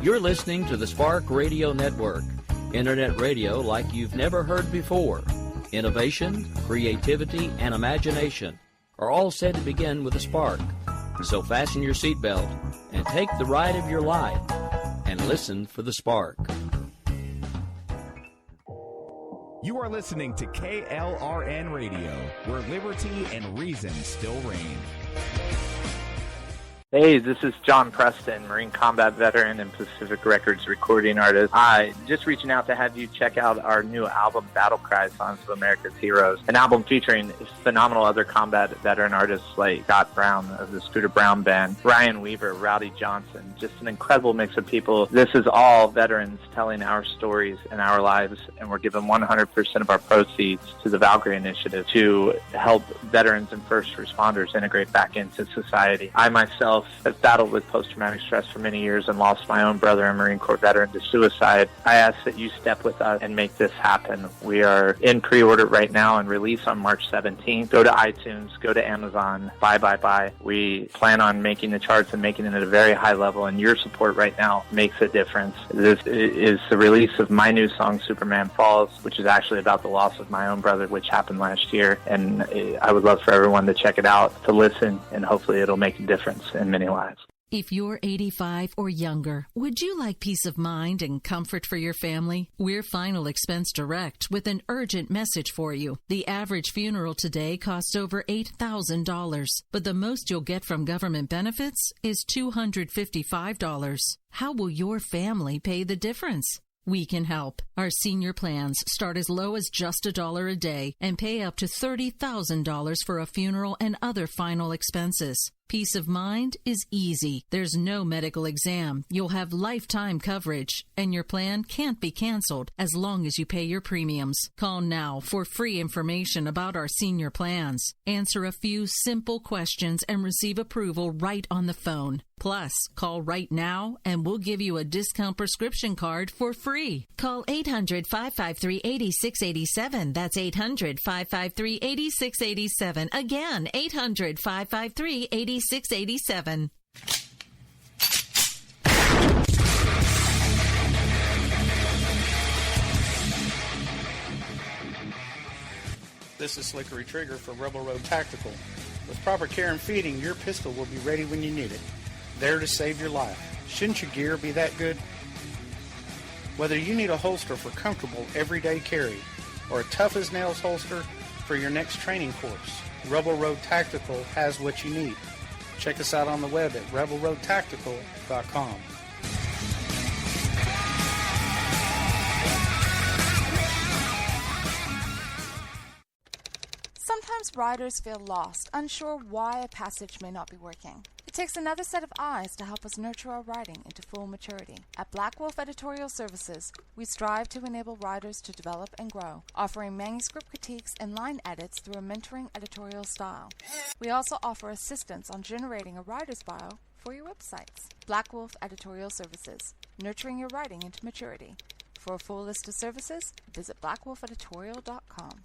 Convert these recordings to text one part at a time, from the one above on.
You're listening to the Spark Radio Network, Internet radio like you've never heard before. Innovation, creativity, and imagination are all said to begin with a spark. So fasten your seatbelt and take the ride of your life and listen for the spark. You are listening to KLRN Radio, where liberty and reason still reign. Hey, this is John Preston, Marine combat veteran and Pacific Records recording artist. Just reaching out to have you check out our new album, Battle Cry, Songs of America's Heroes, an album featuring phenomenal other combat veteran artists like Scott Brown of the Scooter Brown Band, Ryan Weaver, Rowdy Johnson, just an incredible mix of people. This is all veterans telling our stories and our lives, and we're giving 100% of our proceeds to the Valkyrie Initiative to help veterans and first responders integrate back into society. I myself have battled with post-traumatic stress for many years and lost my own brother, a Marine Corps veteran, to suicide. I ask that you step with us and make this happen. We are in pre-order right now and release on March 17th. Go to iTunes, go to Amazon, buy. We plan on making the charts and making it at a very high level, and your support right now makes a difference. This is the release of my new song, Superman Falls, which is actually about the loss of my own brother, which happened last year, and I would love for everyone to check it out, to listen, and hopefully it'll make a difference in many lives. If you're 85 or younger, would you like peace of mind and comfort for your family? We're Final Expense Direct with an urgent message for you. The average funeral today costs over $8,000, but the most you'll get from government benefits is $255. How will your family pay the difference? We can help. Our senior plans start as low as just $1 a day and pay up to $30,000 for a funeral and other final expenses. Peace of mind is easy. There's no medical exam. You'll have lifetime coverage, and your plan can't be canceled as long as you pay your premiums. Call now for free information about our senior plans. Answer a few simple questions and receive approval right on the phone. Plus, call right now and we'll give you a discount prescription card for free. Call 800-553-8687. That's 800-553-8687. Again, 800-553-8687. 8687. This is Slickery Trigger for Rebel Road Tactical. With proper care and feeding, your pistol will be ready when you need it. There to save your life. Shouldn't your gear be that good? Whether you need a holster for comfortable everyday carry or a tough-as-nails holster for your next training course, Rebel Road Tactical has what you need. Check us out on the web at rebelroadtactical.com. Sometimes riders feel lost, unsure why a passage may not be working. It takes another set of eyes to help us nurture our writing into full maturity. At Black Wolf Editorial Services, we strive to enable writers to develop and grow, offering manuscript critiques and line edits through a mentoring editorial style. We also offer assistance on generating a writer's bio for your websites. Black Wolf Editorial Services, nurturing your writing into maturity. For a full list of services, visit blackwolfeditorial.com.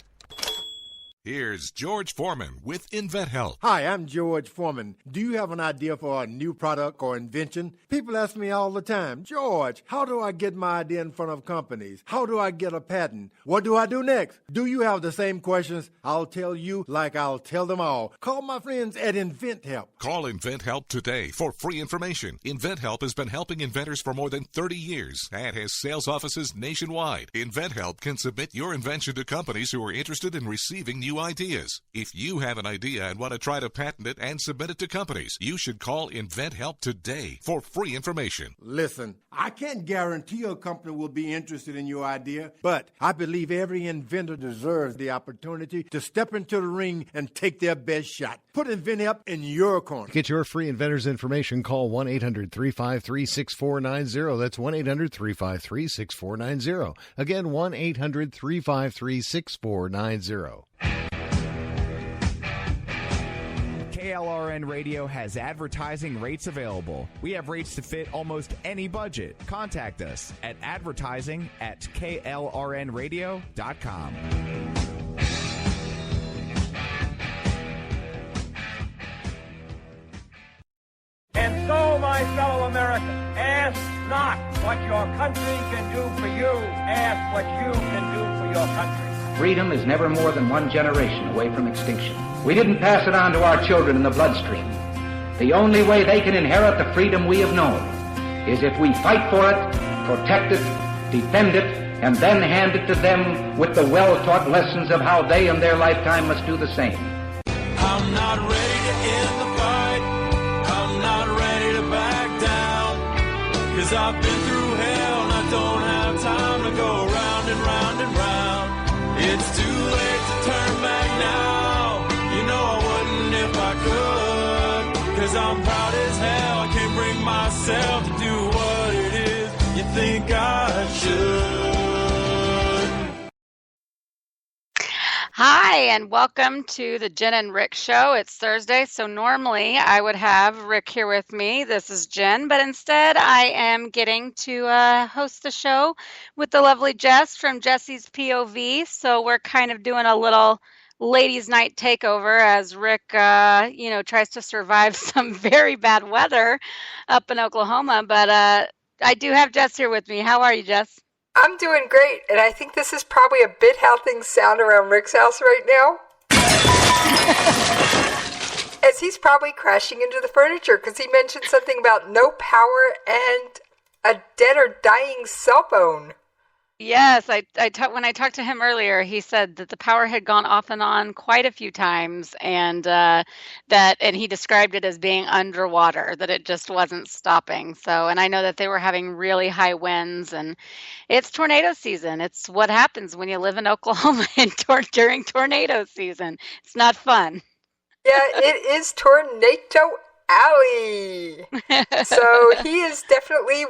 Here's George Foreman with InventHelp. Hi, I'm George Foreman. Do you have an idea for a new product or invention? People ask me all the time, George, how do I get my idea in front of companies? How do I get a patent? What do I do next? Do you have the same questions? I'll tell you like I'll tell them all. Call my friends at InventHelp. Call InventHelp today for free information. InventHelp has been helping inventors for more than 30 years and has sales offices nationwide. InventHelp can submit your invention to companies who are interested in receiving new ideas. If you have an idea and want to try to patent it and submit it to companies, you should call InventHelp today for free information. Listen, I can't guarantee a company will be interested in your idea, but I believe every inventor deserves the opportunity to step into the ring and take their best shot. Put InventHelp in your corner. To get your free inventor's information, call 1-800-353-6490. That's 1-800-353-6490. Again, 1-800-353-6490. KLRN Radio has advertising rates available. We have rates to fit almost any budget. Contact us at advertising@klrnradio.com. And so, my fellow Americans, ask not what your country can do for you. Ask what you can do for your country. Freedom is never more than one generation away from extinction. We didn't pass it on to our children in the bloodstream. The only way they can inherit the freedom we have known is if we fight for it, protect it, defend it, and then hand it to them with the well-taught lessons of how they in their lifetime must do the same. I'm not ready to end the fight. I'm not ready to back down. 'Cause I've been through hell and I don't have time to go round and round and round. It's too late to turn back now. You know I wouldn't if I could. 'Cause I'm proud as hell. I can't bring myself to do what it is you think I should. Hi, and welcome to the Jen and Rick show. It's Thursday, so normally I would have Rick here with me. This is Jen, but instead I am getting to host the show with the lovely Jess from Jessie's POV. So we're kind of doing a little ladies' night takeover as Rick, tries to survive some very bad weather up in Oklahoma. But I do have Jess here with me. How are you, Jess? I'm doing great, and I think this is probably a bit how things sound around Rick's house right now. As he's probably crashing into the furniture because he mentioned something about no power and a dead or dying cell phone. Yes, when I talked to him earlier, he said that the power had gone off and on quite a few times, and and he described it as being underwater, that it just wasn't stopping. So, and I know that they were having really high winds, and it's tornado season. It's what happens when you live in Oklahoma during tornado season. It's not fun. Yeah, it is Tornado Alley. So he is definitely,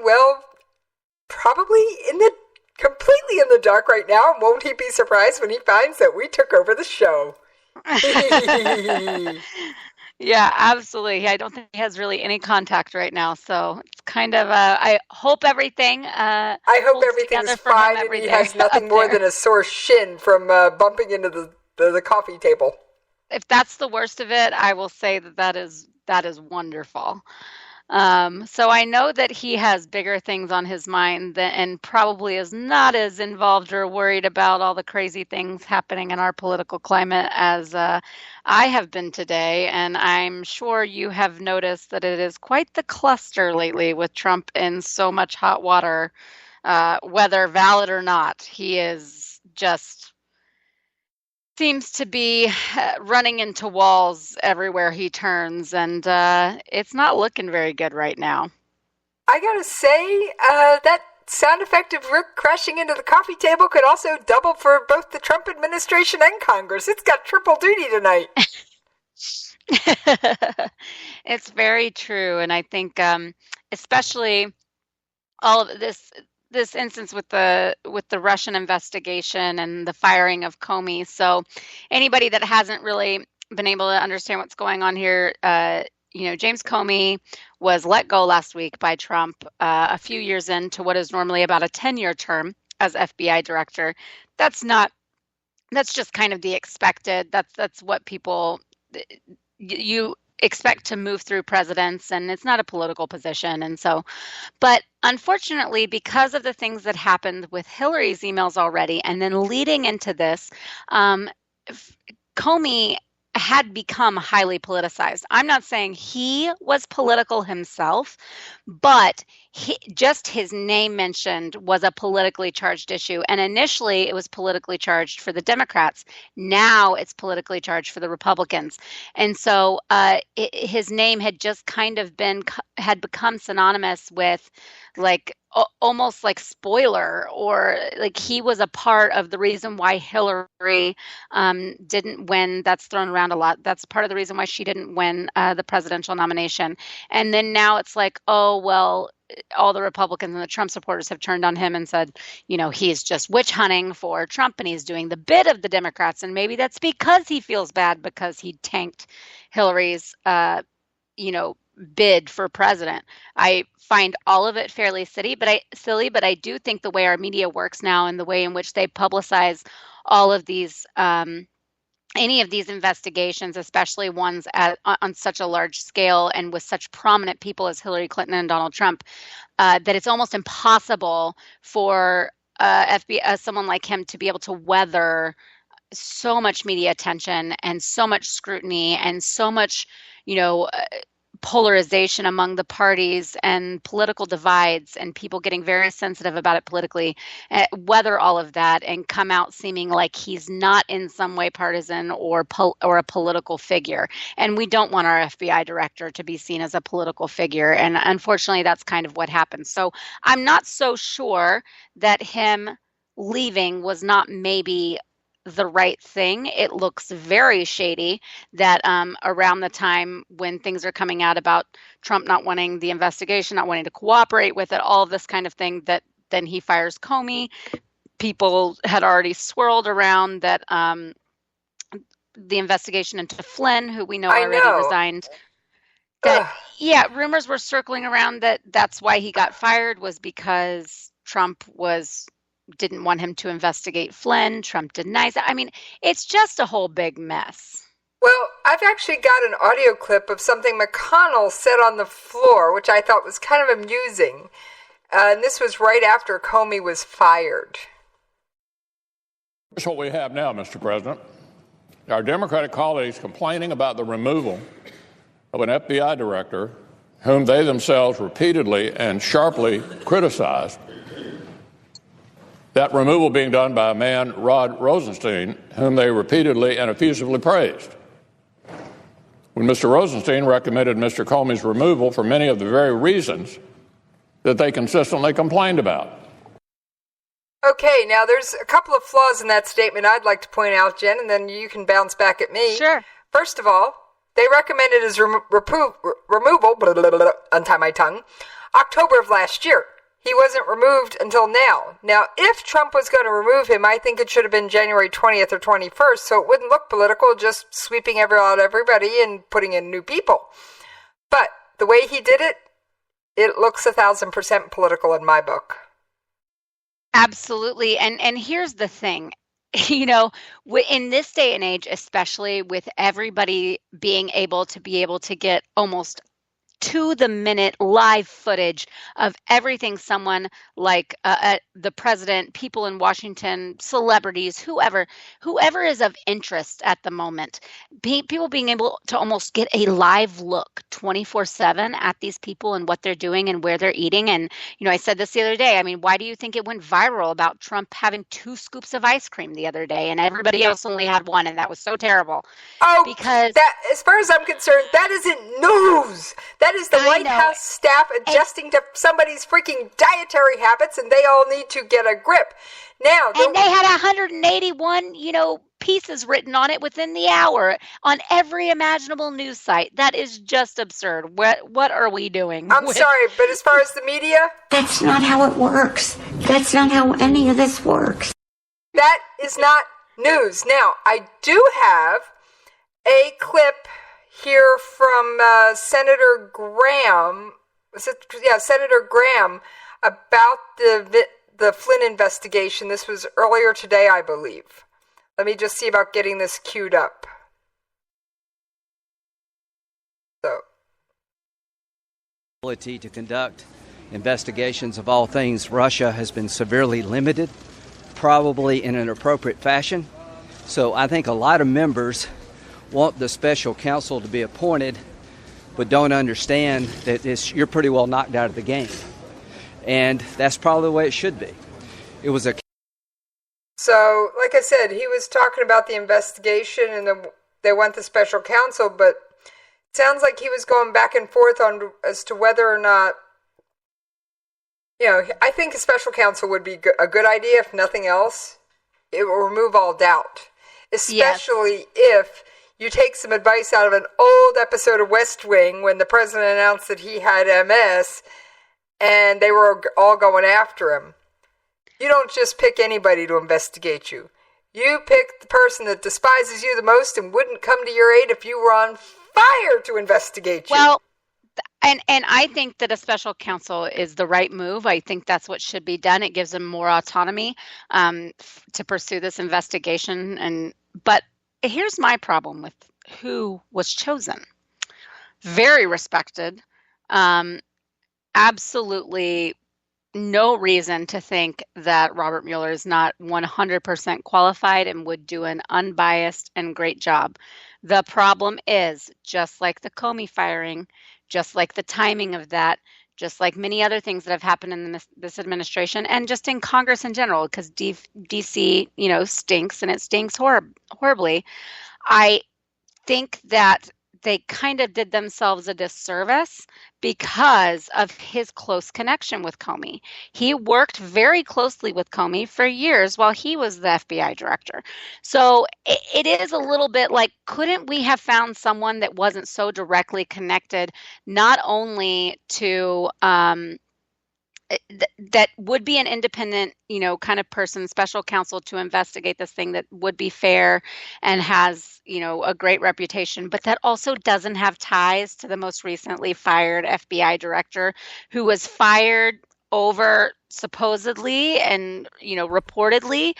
probably completely in the dark right now. Won't he be surprised when he finds that we took over the show? Yeah, absolutely. I don't think he has really any contact right now, so it's kind of. I hope everything. I hope everything's fine, and he has nothing more than a sore shin from bumping into the coffee table. If that's the worst of it, I will say that is wonderful. So I know that he has bigger things on his mind and probably is not as involved or worried about all the crazy things happening in our political climate as I have been today. And I'm sure you have noticed that it is quite the cluster lately with Trump in so much hot water, whether valid or not. He is just seems to be running into walls everywhere he turns, and it's not looking very good right now. I gotta say, that sound effect of Rick crashing into the coffee table could also double for both the Trump administration and Congress. It's got triple duty tonight. It's very true, and I think especially all of this instance with the Russian investigation and the firing of Comey. So anybody that hasn't really been able to understand what's going on here, James Comey was let go last week by Trump a few years into what is normally about a 10-year term as FBI director. That's just kind of the expected. That's what you expect to move through presidents, and it's not a political position. And so, but unfortunately, because of the things that happened with Hillary's emails already, and then leading into this, Comey had become highly politicized. I'm not saying he was political himself, but just his name mentioned was a politically charged issue. And initially it was politically charged for the Democrats. Now it's politically charged for the Republicans. And so his name had just kind of had become synonymous with almost like spoiler, or like he was a part of the reason why Hillary didn't win. That's thrown around a lot. That's part of the reason why she didn't win the presidential nomination. And then now it's like, oh, well, all the Republicans and the Trump supporters have turned on him and said, he's just witch hunting for Trump and he's doing the bid of the Democrats. And maybe that's because he feels bad because he tanked Hillary's, bid for president. I find all of it fairly silly, but I do think the way our media works now and the way in which they publicize all of these any of these investigations, especially ones on such a large scale and with such prominent people as Hillary Clinton and Donald Trump, that it's almost impossible for FBI, someone like him, to be able to weather so much media attention and so much scrutiny and so much, polarization among the parties and political divides and people getting very sensitive about it politically, weather all of that and come out seeming like he's not in some way partisan or a political figure. And we don't want our FBI director to be seen as a political figure. And unfortunately, that's kind of what happened. So I'm not so sure that him leaving was not maybe the right thing. It looks very shady that around the time when things are coming out about Trump not wanting the investigation, not wanting to cooperate with it, all of this kind of thing, that then he fires Comey. People had already swirled around that the investigation into Flynn, who we know already resigned. That rumors were circling around that that's why he got fired, was because Trump didn't want him to investigate Flynn. Trump denies it. I mean, it's just a whole big mess. Well, I've actually got an audio clip of something McConnell said on the floor, which I thought was kind of amusing. And this was right after Comey was fired. Here's what we have now, Mr. President. Our Democratic colleagues complaining about the removal of an FBI director whom they themselves repeatedly and sharply criticized. That removal being done by a man, Rod Rosenstein, whom they repeatedly and effusively praised. When Mr. Rosenstein recommended Mr. Comey's removal for many of the very reasons that they consistently complained about. Okay, now there's a couple of flaws in that statement I'd like to point out, Jen, and then you can bounce back at me. Sure. First of all, they recommended his removal, untie my tongue, October of last year. He wasn't removed until now. Now, if Trump was going to remove him, I think it should have been January 20th or 21st, so it wouldn't look political, just sweeping everybody and putting in new people. But the way he did it, it looks 1,000% political in my book. Absolutely. And here's the thing. In this day and age, especially with everybody being able to get almost to the minute live footage of everything someone like the president, people in Washington, celebrities, whoever is of interest at the moment, people being able to almost get a live look 24/7 at these people and what they're doing and where they're eating. And, I said this the other day. I mean, why do you think it went viral about Trump having 2 scoops of ice cream the other day and everybody else only had 1, and that was so terrible? Oh, because that, as far as I'm concerned, that isn't news. That is the White House staff adjusting to somebody's freaking dietary habits, and they all need to get a grip. Now, and they had 181, pieces written on it within the hour on every imaginable news site. That is just absurd. What are we doing? I'm sorry, but as far as the media, that's not how it works. That's not how any of this works. That is not news. Now, I do have a clip here from Senator Graham. Senator Graham about the Flynn investigation. This was earlier today, I believe. Let me just see about getting this queued up. Ability to conduct investigations of all things Russia has been severely limited, probably in an appropriate fashion. So I think a lot of members want the special counsel to be appointed, but don't understand that you're pretty well knocked out of the game. And that's probably the way it should be. It was a... So, like I said, he was talking about the investigation and they want the special counsel, but it sounds like he was going back and forth on as to whether or not, I think a special counsel would be a good idea, if nothing else. It will remove all doubt, especially if you take some advice out of an old episode of West Wing when the president announced that he had MS and they were all going after him. You don't just pick anybody to investigate you. You pick the person that despises you the most and wouldn't come to your aid if you were on fire to investigate you. Well, and I think that a special counsel is the right move. I think that's what should be done. It gives them more autonomy to pursue this investigation. But here's my problem with who was chosen. Very respected. Absolutely no reason to think that Robert Mueller is not 100% qualified and would do an unbiased and great job. The problem is, just like the Comey firing, just like the timing of that, just like many other things that have happened in this administration and just in Congress in general, because DC, stinks, and it stinks horribly. I think that they kind of did themselves a disservice because of his close connection with Comey. He worked very closely with Comey for years while he was the FBI director. So it is a little bit like, couldn't we have found someone that wasn't so directly connected, not only to that would be an independent, kind of person, special counsel to investigate this thing that would be fair and has, a great reputation, but that also doesn't have ties to the most recently fired FBI director who was fired over supposedly and, reportedly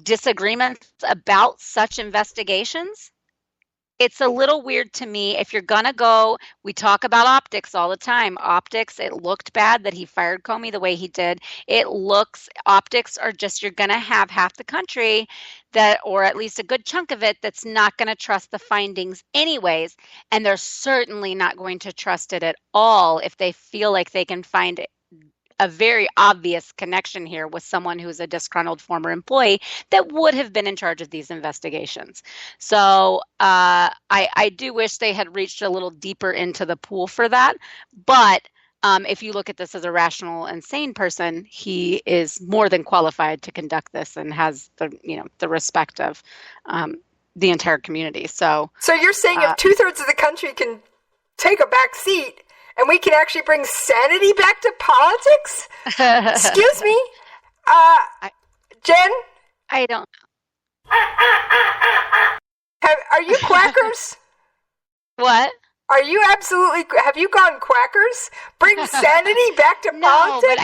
disagreements about such investigations. It's a little weird to me. If you're going to go, we talk about optics all the time. Optics, it looked bad that he fired Comey the way he did. Optics are just, you're going to have half the country that, or at least a good chunk of it, that's not going to trust the findings anyways. And they're certainly not going to trust it at all if they feel like they can find a very obvious connection here with someone who's a disgruntled former employee that would have been in charge of these investigations. So I do wish they had reached a little deeper into the pool for that. But if you look at this as a rational and sane person, he is more than qualified to conduct this and has the respect of the entire community. So you're saying if 2/3 of the country can take a back seat, and we can actually bring sanity back to politics? Excuse me? Jen? I don't know. Are you quackers? What? Have you gone quackers? Bring sanity back to politics? No, but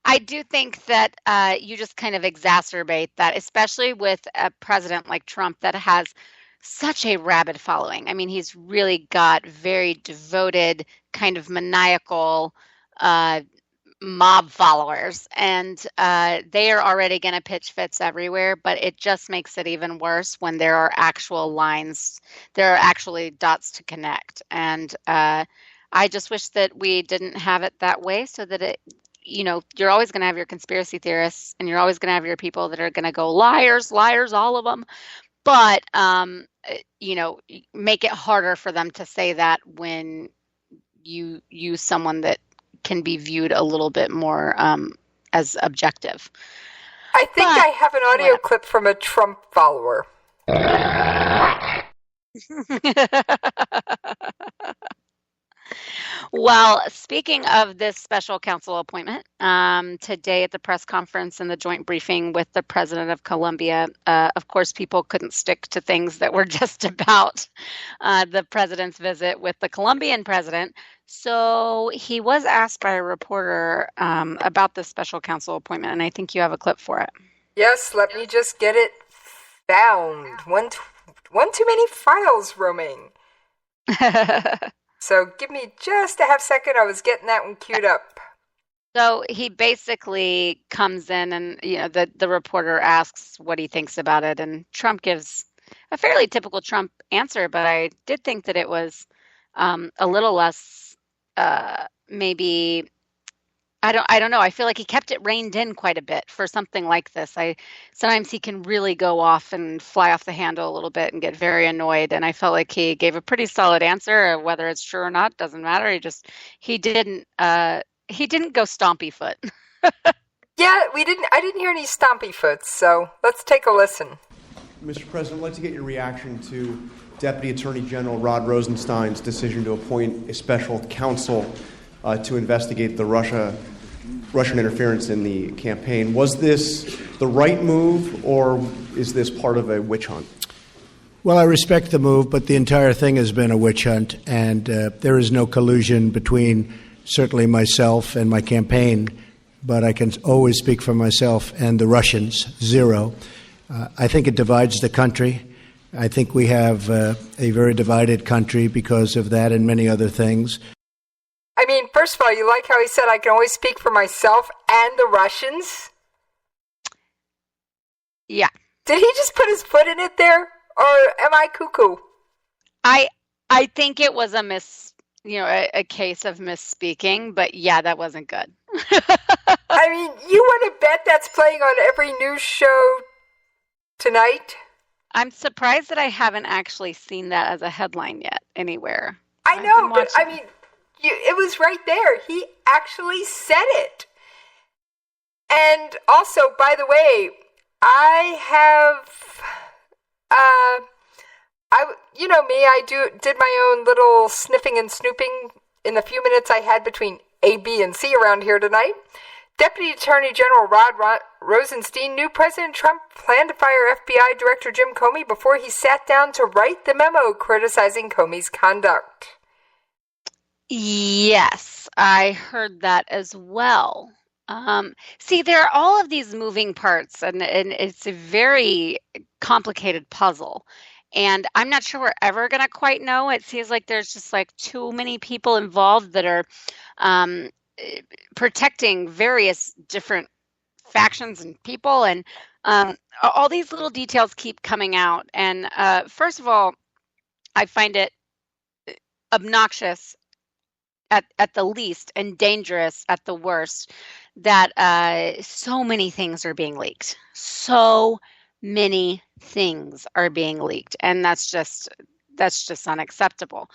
I do think that you just kind of exacerbate that, especially with a president like Trump that has such a rabid following. I mean, he's really got very devoted, kind of maniacal mob followers, and they are already going to pitch fits everywhere, but it just makes it even worse when there are actual lines, there are actually dots to connect. And I just wish that we didn't have it that way, so that it, you're always going to have your conspiracy theorists, and you're always going to have your people that are going to go liars, all of them. But, make it harder for them to say that when you use someone that can be viewed a little bit more as objective. I think I have an audio clip from a Trump follower. Well, speaking of this special counsel appointment, today at the press conference and the joint briefing with the president of Colombia, of course, people couldn't stick to things that were just about the president's visit with the Colombian president. So he was asked by a reporter about this special counsel appointment, and I think you have a clip for it. Yes, let me just get it found. One too many files roaming. So give me just a half second. I was getting that one queued up. So he basically comes in and, the reporter asks what he thinks about it. And Trump gives a fairly typical Trump answer. But I did think that it was a little less maybe, I don't know. I feel like he kept it reined in quite a bit for something like this. Sometimes he can really go off and fly off the handle a little bit and get very annoyed. And I felt like he gave a pretty solid answer. Whether it's true or not doesn't matter. He didn't go stompy foot. Yeah, I didn't hear any stompy foots. So let's take a listen. Mr. President, I'd like to get your reaction to Deputy Attorney General Rod Rosenstein's decision to appoint a special counsel to investigate the Russian interference in the campaign. Was this the right move, or is this part of a witch hunt? Well, I respect the move, but the entire thing has been a witch hunt, and there is no collusion between certainly myself and my campaign, but I can always speak for myself and the Russians, zero. I think it divides the country. I think we have a very divided country because of that and many other things. I mean, first of all, you like how he said I can always speak for myself and the Russians? Yeah. Did he just put his foot in it there? Or am I cuckoo? I think it was a case of misspeaking, but yeah, that wasn't good. I mean, you want to bet that's playing on every news show tonight? I'm surprised that I haven't actually seen that as a headline yet anywhere. I know, but I mean, it was right there. He actually said it. And also, by the way, I have, you know me, I did my own little sniffing and snooping in the few minutes I had between A, B, and C around here tonight. Deputy Attorney General Rod Rosenstein knew President Trump planned to fire FBI Director Jim Comey before he sat down to write the memo criticizing Comey's conduct. Yes, I heard that as well. See, there are all of these moving parts, and it's a very complicated puzzle. And I'm not sure we're ever going to quite know. It seems like there's just like too many people involved that are protecting various different factions and people, and all these little details keep coming out. And first of all, I find it obnoxious at the least and dangerous at the worst that so many things are being leaked. So many things are being leaked, and that's just unacceptable.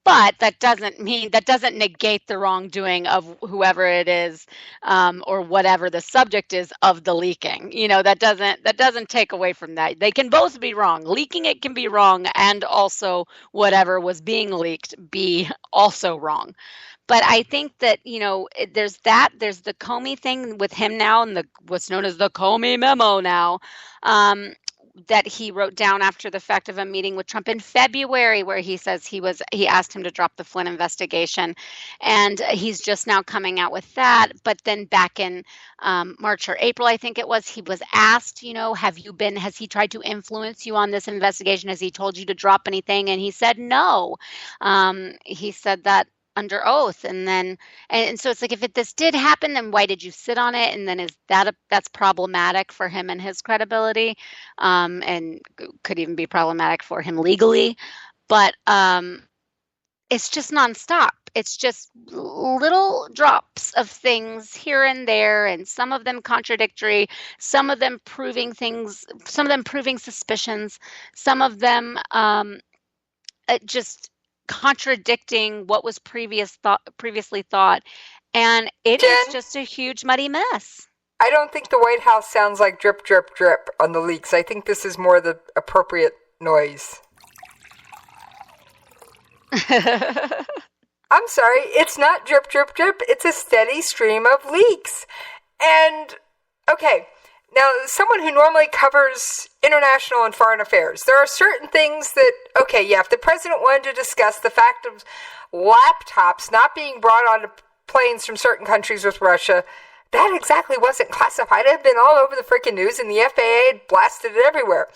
But that doesn't negate the wrongdoing of whoever it is, or whatever the subject is of the leaking. You know, that doesn't take away from that. They can both be wrong. Leaking it can be wrong, and also whatever was being leaked be also wrong. But I think that, you know, there's the Comey thing with him now, and what's known as the Comey memo now, that he wrote down after the fact of a meeting with Trump in February, where he says he asked him to drop the Flynn investigation, and he's just now coming out with that. But then back in March or April, I think it was, he was asked, you know, has he tried to influence you on this investigation? Has he told you to drop anything? And he said no. He said that under oath, and so it's like, if this did happen, then why did you sit on it? And then that's problematic for him and his credibility, and could even be problematic for him legally. But it's just nonstop. It's just little drops of things here and there, and some of them contradictory, some of them proving things, some of them proving suspicions, some of them just contradicting what was previously thought, and it Jen, is just a huge muddy mess. I don't think the White House sounds like drip, drip, drip on the leaks. I think this is more the appropriate noise. I'm sorry, it's not drip, drip, drip. It's a steady stream of leaks. And, okay, now, someone who normally covers international and foreign affairs, there are certain things that, okay, yeah, if the president wanted to discuss the fact of laptops not being brought onto planes from certain countries with Russia, that exactly wasn't classified. It had been all over the freaking news, and the FAA had blasted it everywhere.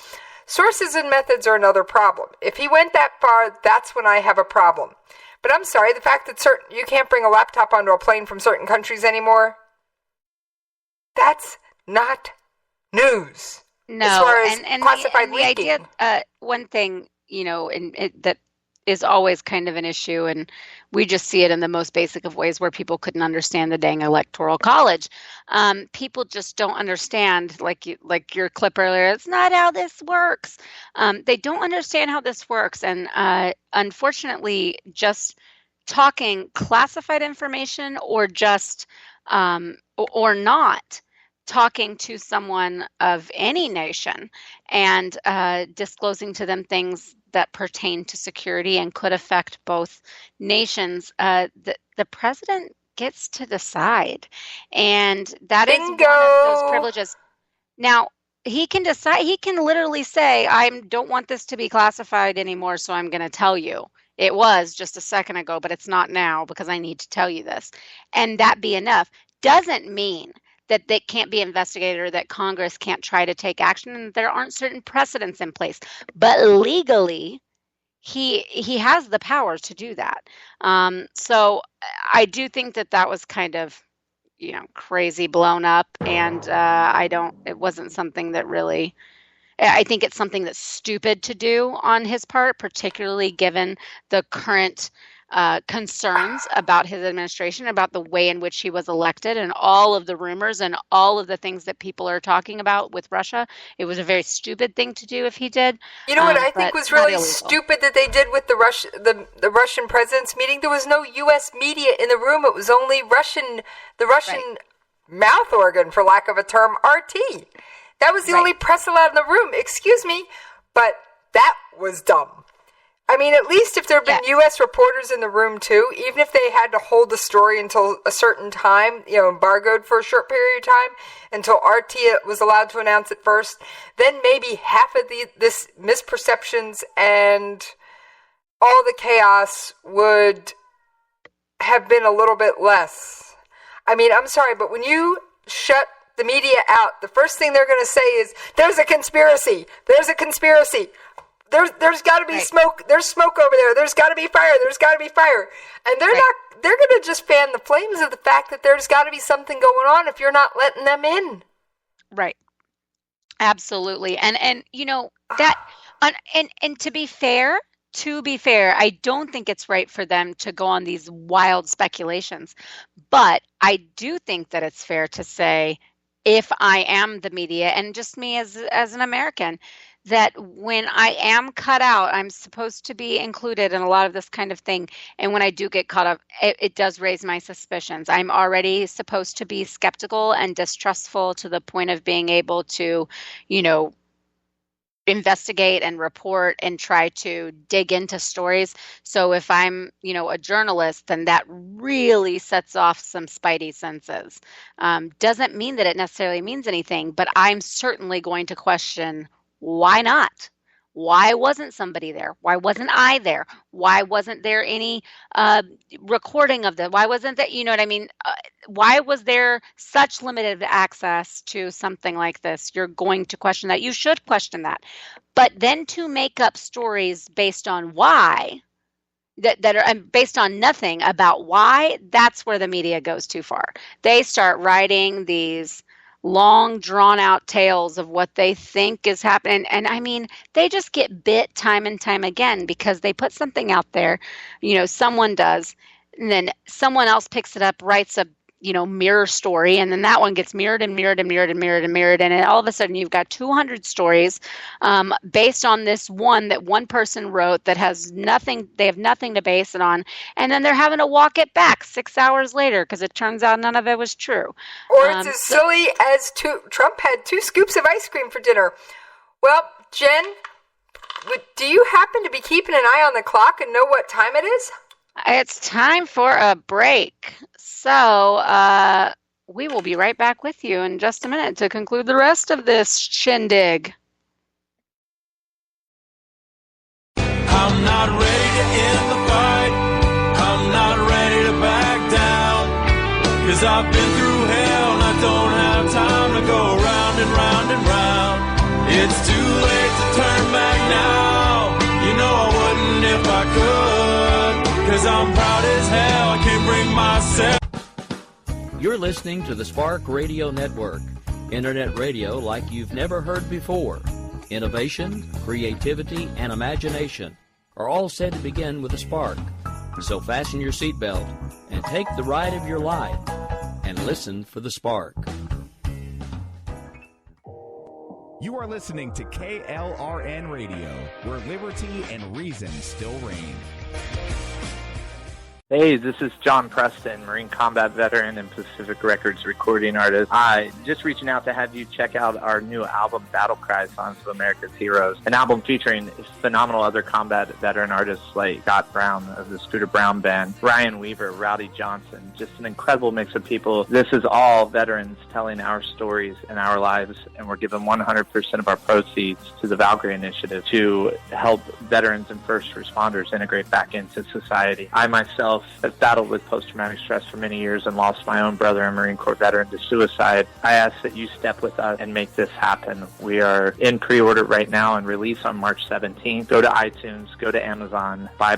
Sources and methods are another problem. If he went that far, that's when I have a problem. But I'm sorry, the fact that you can't bring a laptop onto a plane from certain countries anymore, that's not news. No, as far as and classified the leaking. idea, one thing, you know, that is always kind of an issue, and we just see it in the most basic of ways, where people couldn't understand the dang Electoral College. People just don't understand, like your clip earlier, it's not how this works. They don't understand how this works, and unfortunately, just talking classified information, or just or not talking to someone of any nation and disclosing to them things that pertain to security and could affect both nations, the president gets to decide. And that is one of those privileges. Now, he can decide, he can literally say, I don't want this to be classified anymore, so I'm going to tell you. It was just a second ago, but it's not now because I need to tell you this. And that be enough. Doesn't mean that they can't be investigated or that Congress can't try to take action, and there aren't certain precedents in place. But legally, he has the power to do that. So I do think that was kind of, crazy blown up, and it wasn't something that really, I think it's something that's stupid to do on his part, particularly given the current concerns about his administration, about the way in which he was elected, and all of the rumors and all of the things that people are talking about with Russia. It was a very stupid thing to do if he did. You know what I think was really stupid that they did with the Russian president's meeting? There was no U.S. media in the room. It was only the Russian mouth organ, for lack of a term, RT. That was the only press allowed in the room. Excuse me, but that was dumb. I mean, at least if there had been U.S. reporters in the room, too, even if they had to hold the story until a certain time, embargoed for a short period of time, until RT was allowed to announce it first, then maybe half of this misperceptions and all the chaos would have been a little bit less. I mean, I'm sorry, but when you shut the media out, the first thing they're going to say is, there's a conspiracy. There's a conspiracy. There's got to be smoke. There's smoke over there. There's got to be fire. There's got to be fire. And they're going to just fan the flames of the fact that there's got to be something going on if you're not letting them in. Right. Absolutely. And that, and to be fair, I don't think it's right for them to go on these wild speculations, but I do think that it's fair to say, if I am the media and just me as an American, that when I am cut out, I'm supposed to be included in a lot of this kind of thing. And when I do get caught up, it does raise my suspicions. I'm already supposed to be skeptical and distrustful to the point of being able to, investigate and report and try to dig into stories. So if I'm, a journalist, then that really sets off some spidey senses. Doesn't mean that it necessarily means anything, but I'm certainly going to question, why not? Why wasn't somebody there? Why wasn't I there? Why wasn't there any recording of that? Why wasn't that, you know what I mean? Why was there such limited access to something like this? You're going to question that. You should question that. But then to make up stories based on why, that are based on nothing about why, that's where the media goes too far. They start writing these long drawn out tales of what they think is happening. And I mean, they just get bit time and time again because they put something out there, someone does, and then someone else picks it up, writes a, mirror story, and then that one gets mirrored and mirrored and mirrored and mirrored and mirrored. And all of a sudden you've got 200 stories based on this one that one person wrote that has nothing, they have nothing to base it on. And then they're having to walk it back 6 hours later because it turns out none of it was true. Or it's as silly as Trump had 2 scoops of ice cream for dinner. Well, Jen, do you happen to be keeping an eye on the clock and know what time it is? It's time for a break. So we will be right back with you in just a minute to conclude the rest of this shindig. I'm not ready to end the fight. I'm not ready to back down. 'Cause I've been through hell and I don't have time to go round and round and round. It's too late to turn back now. I wouldn't if I could. 'Cause I'm proud as hell, I can't bring myself. You're listening to the Spark Radio Network, internet radio like you've never heard before. Innovation, creativity, and imagination are all said to begin with a spark. So fasten your seatbelt and take the ride of your life and listen for the spark. You are listening to KLRN Radio, where liberty and reason still reign. Hey, this is John Preston, Marine combat veteran and Pacific Records recording artist. Just reaching out to have you check out our new album, Battle Cry, Songs of America's Heroes, an album featuring phenomenal other combat veteran artists like Scott Brown of the Scooter Brown Band, Ryan Weaver, Rowdy Johnson, just an incredible mix of people. This is all veterans telling our stories and our lives, and we're giving 100% of our proceeds to the Valkyrie Initiative to help veterans and first responders integrate back into society. I myself myself have battled with post-traumatic stress for many years and lost my own brother, a Marine Corps veteran, to suicide. I ask that you step with us and make this happen. We are in pre-order right now and release on March 17th. Go to iTunes, go to Amazon, buy.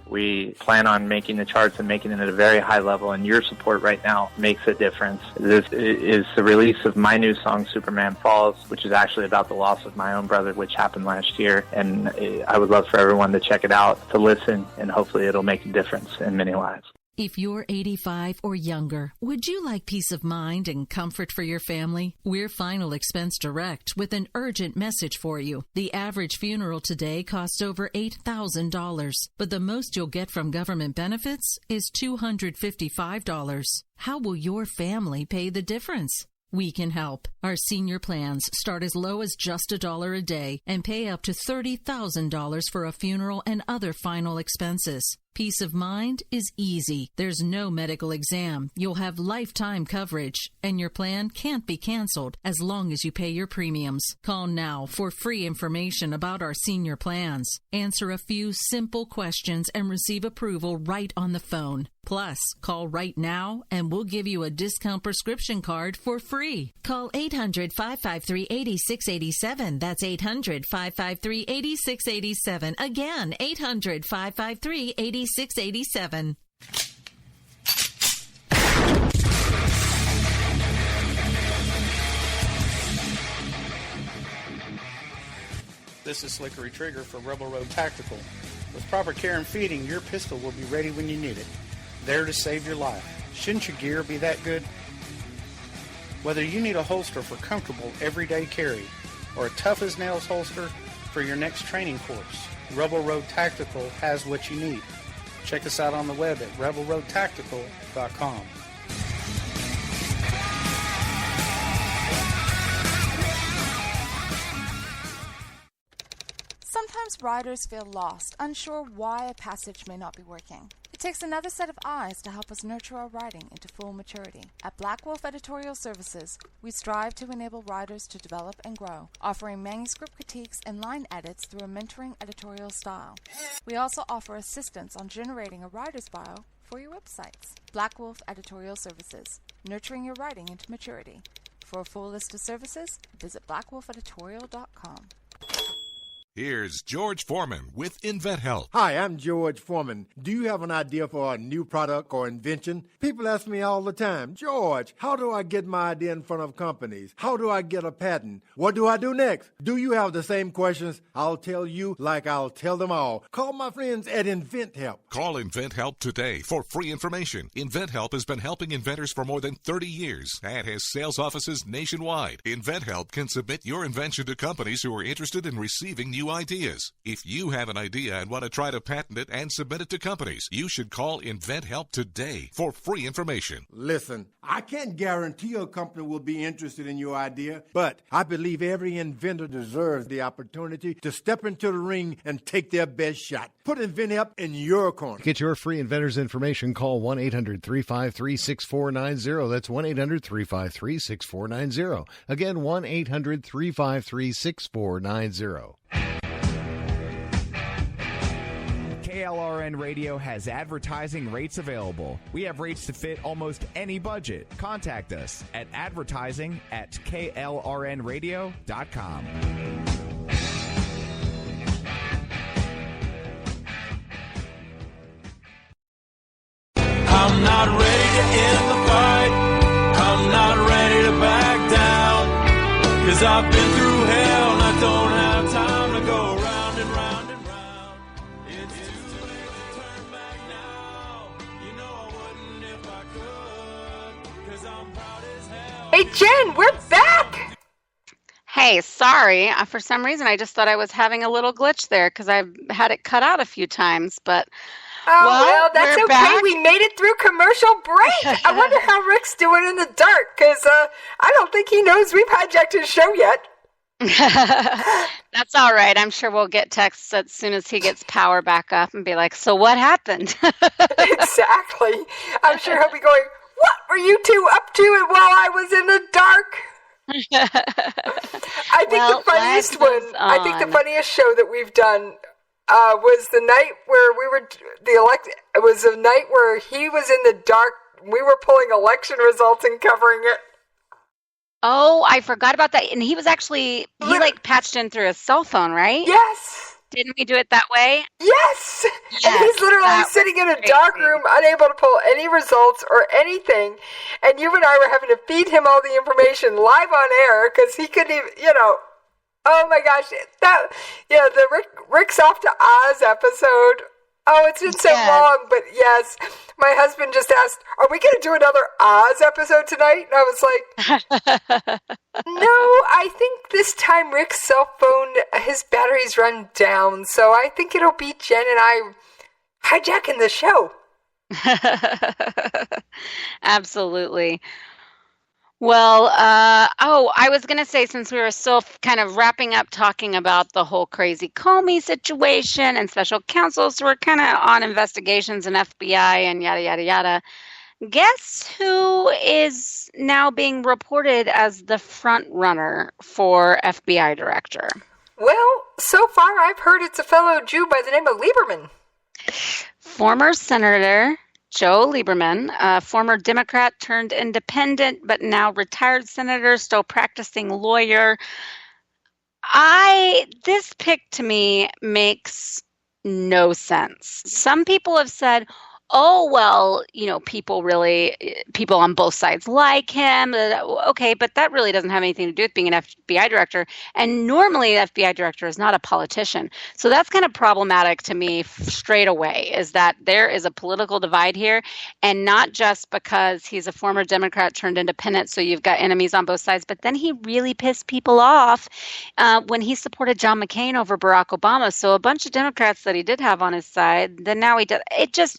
We plan on making the charts and making it at a very high level, and your support right now makes a difference. This is the release of my new song, Superman Falls, which is actually about the loss of my own brother, which happened last year, and I would love for everyone to check it out, to listen, and hopefully it'll make a difference in many lives. If you're 85 or younger, would you like peace of mind and comfort for your family? We're Final Expense Direct with an urgent message for you. The average funeral today costs over $8,000, but the most you'll get from government benefits is $255. How will your family pay the difference? We can help. Our senior plans start as low as just $1 a day and pay up to $30,000 for a funeral and other final expenses. Peace of mind is easy. There's no medical exam. You'll have lifetime coverage, and your plan can't be canceled as long as you pay your premiums. Call now for free information about our senior plans. Answer a few simple questions and receive approval right on the phone. Plus, call right now and we'll give you a discount prescription card for free. Call 800-553-8687. That's 800-553-8687. Again, 800-553-8687. This is Slickery Trigger for Rebel Road Tactical. With proper care and feeding, your pistol will be ready when you need it, there to save your life. Shouldn't your gear be that good? Whether you need a holster for comfortable everyday carry or a tough-as-nails holster for your next training course, Rebel Road Tactical has what you need. Check us out on the web at rebelroadtactical.com. Sometimes riders feel lost, unsure why a passage may not be working. It takes another set of eyes to help us nurture our writing into full maturity. At Black Wolf Editorial Services, we strive to enable writers to develop and grow, offering manuscript critiques and line edits through a mentoring editorial style. We also offer assistance on generating a writer's bio for your websites. Black Wolf Editorial Services, nurturing your writing into maturity. For a full list of services, visit blackwolfeditorial.com. Here's George Foreman with InventHelp. Hi, I'm George Foreman. Do you have an idea for a new product or invention? People ask me all the time, George, how do I get my idea in front of companies? How do I get a patent? What do I do next? Do you have the same questions? I'll tell you like I'll tell them all. Call my friends at InventHelp. Call InventHelp today for free information. InventHelp has been helping inventors for more than 30 years and has sales offices nationwide. InventHelp can submit your invention to companies who are interested in receiving new ideas. If you have an idea and want to try to patent it and submit it to companies, you should call InventHelp today for free information. Listen, I can't guarantee a company will be interested in your idea, but I believe every inventor deserves the opportunity to step into the ring and take their best shot. Put InventHelp in your corner. To get your free inventor's information, call 1-800-353-6490. That's 1-800-353-6490. Again, 1-800-353-6490. KLRN Radio has advertising rates available. We have rates to fit almost any budget. Contact us at advertising@klrnradio.com. I'm not ready to end the fight. I'm not ready to back down. 'Cause I've been through hell and I don't have time to go round and round and round. It's too late to turn back now. You know I wouldn't if I could. 'Cause I'm proud as hell. Hey, Jen, we're back! Hey, sorry. For some reason, I just thought I was having a little glitch there because I've had it cut out a few times, but... Oh, well, that's we're okay. back. We made it through commercial break. I wonder how Rick's doing in the dark, because I don't think he knows we've hijacked his show yet. That's all right. I'm sure we'll get texts as soon as he gets power back up and be like, so what happened? Exactly. I'm sure he'll be going, what were you two up to while I was in the dark? I think the funniest one, I think the funniest show that we've done was the night where it was a night where he was in the dark. We were pulling election results and covering it. Oh, I forgot about that. And he was actually, patched in through his cell phone, right? Yes. Didn't we do it that way? Yes. And he's literally sitting in a dark room, unable to pull any results or anything. And you and I were having to feed him all the information live on air because he couldn't even, oh my gosh. The Rick's Off to Oz episode. Oh, it's been so long, but yes. My husband just asked, are we going to do another Oz episode tonight? And I was like, no, I think this time Rick's cell phone, his batteries run down. So I think it'll be Jen and I hijacking the show. Absolutely. Well, I was going to say, since we were still kind of wrapping up talking about the whole crazy Comey situation and special counsel, so we're kind of on investigations and FBI and yada, yada, yada. Guess who is now being reported as the front runner for FBI director? Well, so far I've heard it's a fellow Jew by the name of Lieberman. Former Senator Joe Lieberman, former Democrat turned independent, but now retired senator, still practicing lawyer. This pick to me makes no sense. Some people have said, oh, well, people on both sides like him. Okay, but that really doesn't have anything to do with being an FBI director. And normally the FBI director is not a politician. So that's kind of problematic to me straight away, is that there is a political divide here. And not just because he's a former Democrat turned independent, so you've got enemies on both sides, but then he really pissed people off when he supported John McCain over Barack Obama. So a bunch of Democrats that he did have on his side, then now he does.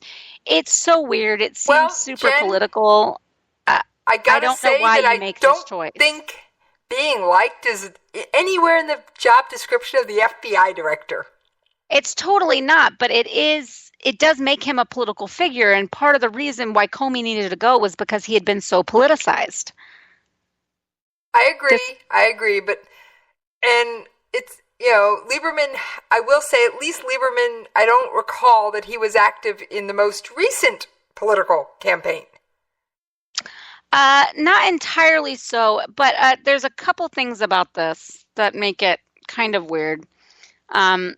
It's so weird. It seems super Jen, political. I don't know why that you make I this choice. don't think being liked is anywhere in the job description of the FBI director. It's totally not, but it does make him a political figure, and part of the reason why Comey needed to go was because he had been so politicized. I agree, and it's, Lieberman, I will say at least Lieberman, I don't recall that he was active in the most recent political campaign. Not entirely so, but there's a couple things about this that make it kind of weird.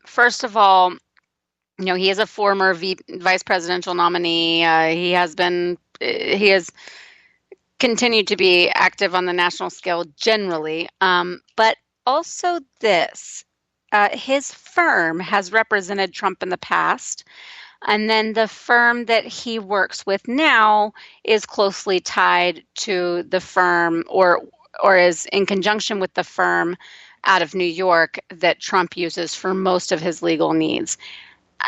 First of all, he is a former vice presidential nominee. He has continued to be active on the national scale generally, but also this. His firm has represented Trump in the past, and then the firm that he works with now is closely tied to the firm or is in conjunction with the firm out of New York that Trump uses for most of his legal needs.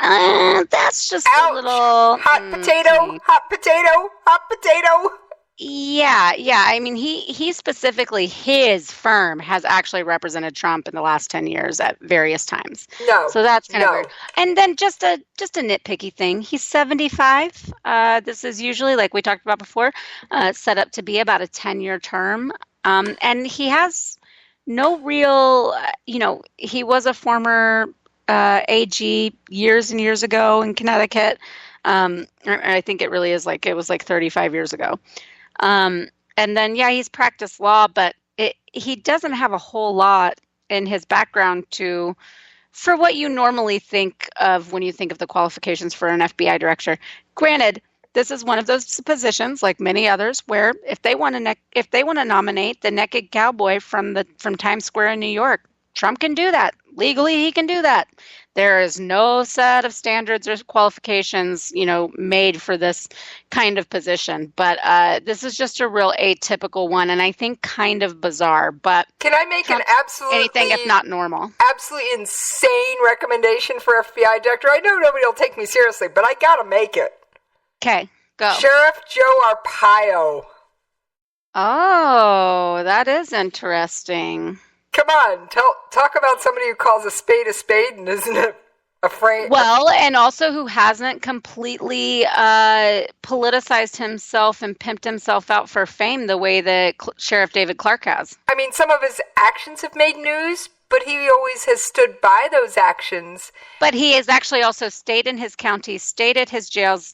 That's just a little... Hot potato. Yeah. I mean, he specifically, his firm has actually represented Trump in the last 10 years at various times. No. So that's kind of weird. And then just a nitpicky thing. He's 75. This is usually, like we talked about before, set up to be about a 10-year term. And he has no real, he was a former AG years and years ago in Connecticut. I think it really is it was 35 years ago. And then, he's practiced law, but he doesn't have a whole lot in his background for what you normally think of when you think of the qualifications for an FBI director. Granted, this is one of those positions, like many others, where if they want to nominate the naked cowboy from Times Square in New York, Trump can do that. Legally, he can do that. There is no set of standards or qualifications, made for this kind of position. But this is just a real atypical one, and I think kind of bizarre. But can I make an absolutely anything if not normal, absolutely insane recommendation for FBI director? I know nobody will take me seriously, but I gotta make it. Okay, go. Sheriff Joe Arpaio. Oh, that is interesting. Come on, talk about somebody who calls a spade and isn't afraid. Well, and also who hasn't completely politicized himself and pimped himself out for fame the way that Sheriff David Clark has. I mean, some of his actions have made news, but he always has stood by those actions. But he has actually also stayed in his county, stayed at his jails,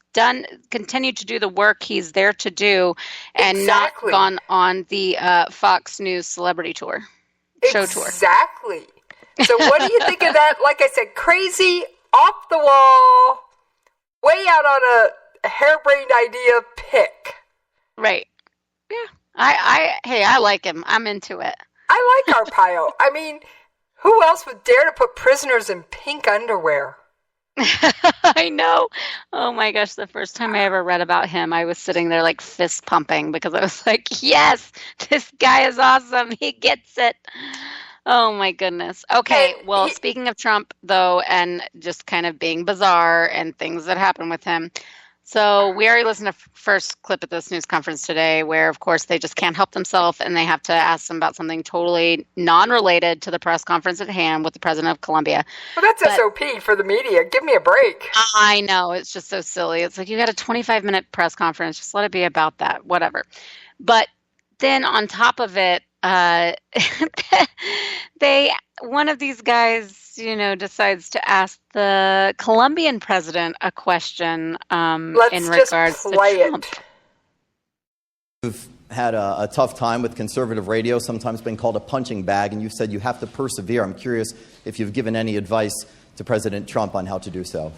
continued to do the work he's there to do, and not gone on the Fox News celebrity tour, show tour. Exactly. So what do you think of that? Like I said, crazy, off the wall, way out on a harebrained idea pick. Right. Yeah. I like him. I'm into it. I like Arpaio. I mean, who else would dare to put prisoners in pink underwear? I know. Oh my gosh, the first time I ever read about him, I was sitting there like fist pumping because I was like, yes, this guy is awesome. He gets it. Oh my goodness. Okay, well, speaking of Trump, though, and just kind of being bizarre and things that happen with him. So we already listened to first clip at this news conference today where, of course, they just can't help themselves and they have to ask them about something totally non-related to the press conference at hand with the president of Colombia. Well, that's SOP for the media. Give me a break. I know. It's just so silly. It's like you got a 25-minute press conference. Just let it be about that. Whatever. But then on top of it, one of these guys, decides to ask the Colombian president a question in regards to Trump. You've had a tough time with conservative radio, sometimes been called a punching bag, and you've said you have to persevere. I'm curious if you've given any advice to President Trump on how to do so.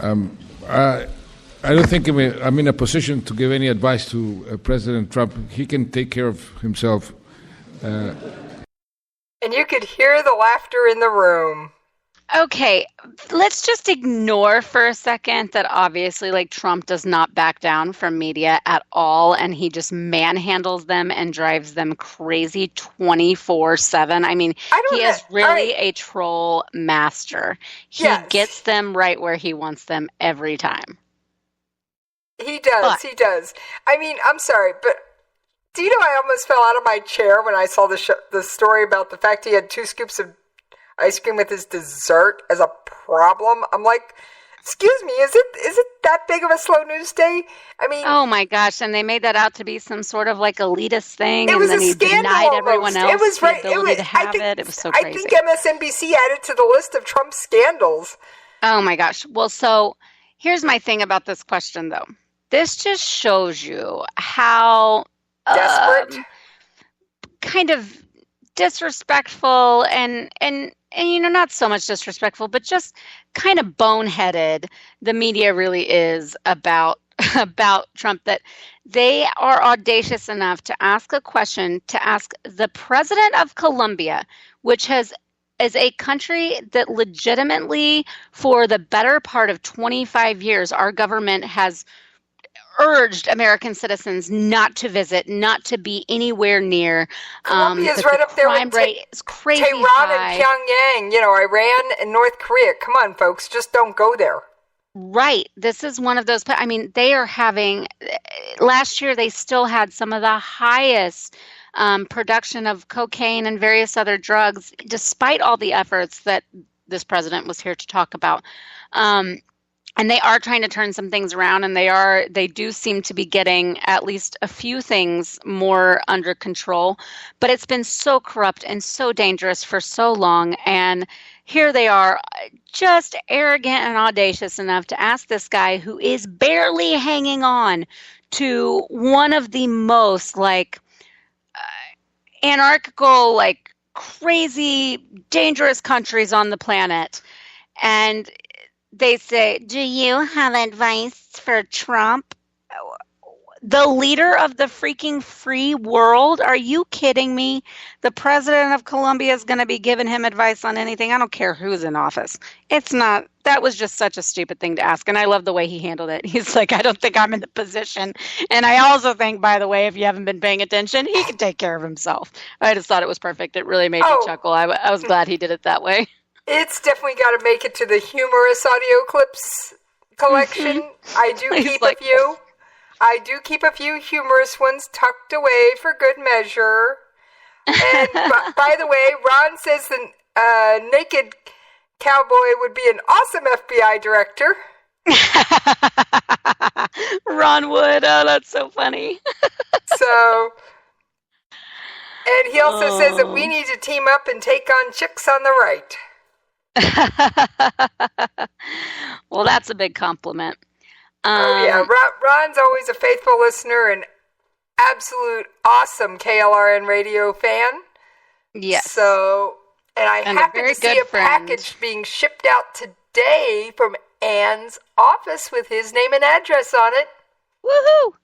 I don't think I'm in a position to give any advice to President Trump. He can take care of himself. And you could hear the laughter in the room. Okay, let's just ignore for a second that obviously, Trump does not back down from media at all, and he just manhandles them and drives them crazy 24/7. I mean, he is really a troll master. He gets them right where he wants them every time. He does. I mean, I'm sorry, but do you know I almost fell out of my chair when I saw the story about the fact he had 2 scoops of ice cream with his dessert as a problem? I'm like, excuse me, is it that big of a slow news day? I mean, oh my gosh! And they made that out to be some sort of elitist thing. It was and then a scandal. He denied everyone else it was the ability to have it. It was so crazy. I think MSNBC added to the list of Trump scandals. Oh my gosh! Well, so here's my thing about this question, though. This just shows you how desperate, kind of disrespectful, and not so much disrespectful, but just kind of boneheaded the media really is about Trump, that they are audacious enough to ask a question, to ask the president of Colombia, which is a country that legitimately, for the better part of 25 years, our government has urged American citizens not to visit, not to be anywhere near. Colombia's right up there with crazy Tehran high. And Pyongyang, Iran and North Korea. Come on, folks, just don't go there. Right. This is one of those. I mean, they are having, last year they still had some of the highest production of cocaine and various other drugs, despite all the efforts that this president was here to talk about. And they are trying to turn some things around, and they do seem to be getting at least a few things more under control. But it's been so corrupt and so dangerous for so long. And here they are, just arrogant and audacious enough to ask this guy who is barely hanging on to one of the most anarchical, crazy, dangerous countries on the planet. And they say, do you have advice for Trump? The leader of the freaking free world? Are you kidding me? The president of Colombia is going to be giving him advice on anything. I don't care who's in office. It's not. That was just such a stupid thing to ask. And I love the way he handled it. He's like, I don't think I'm in the position. And I also think, by the way, if you haven't been paying attention, he can take care of himself. I just thought it was perfect. It really made me chuckle. I was glad he did it that way. It's definitely got to make it to the humorous audio clips collection. I do keep a few. I do keep a few humorous ones tucked away for good measure. And by the way, Ron says the naked cowboy would be an awesome FBI director. Ron would. Oh, that's so funny. So, And he also says that we need to team up and take on chicks on the right. Well, that's a big compliment. Ron's always a faithful listener and absolute awesome KLRN radio fan. Yes. So, and I happened to see a friend. package being shipped out today from Ann's office with his name and address on it. Woohoo!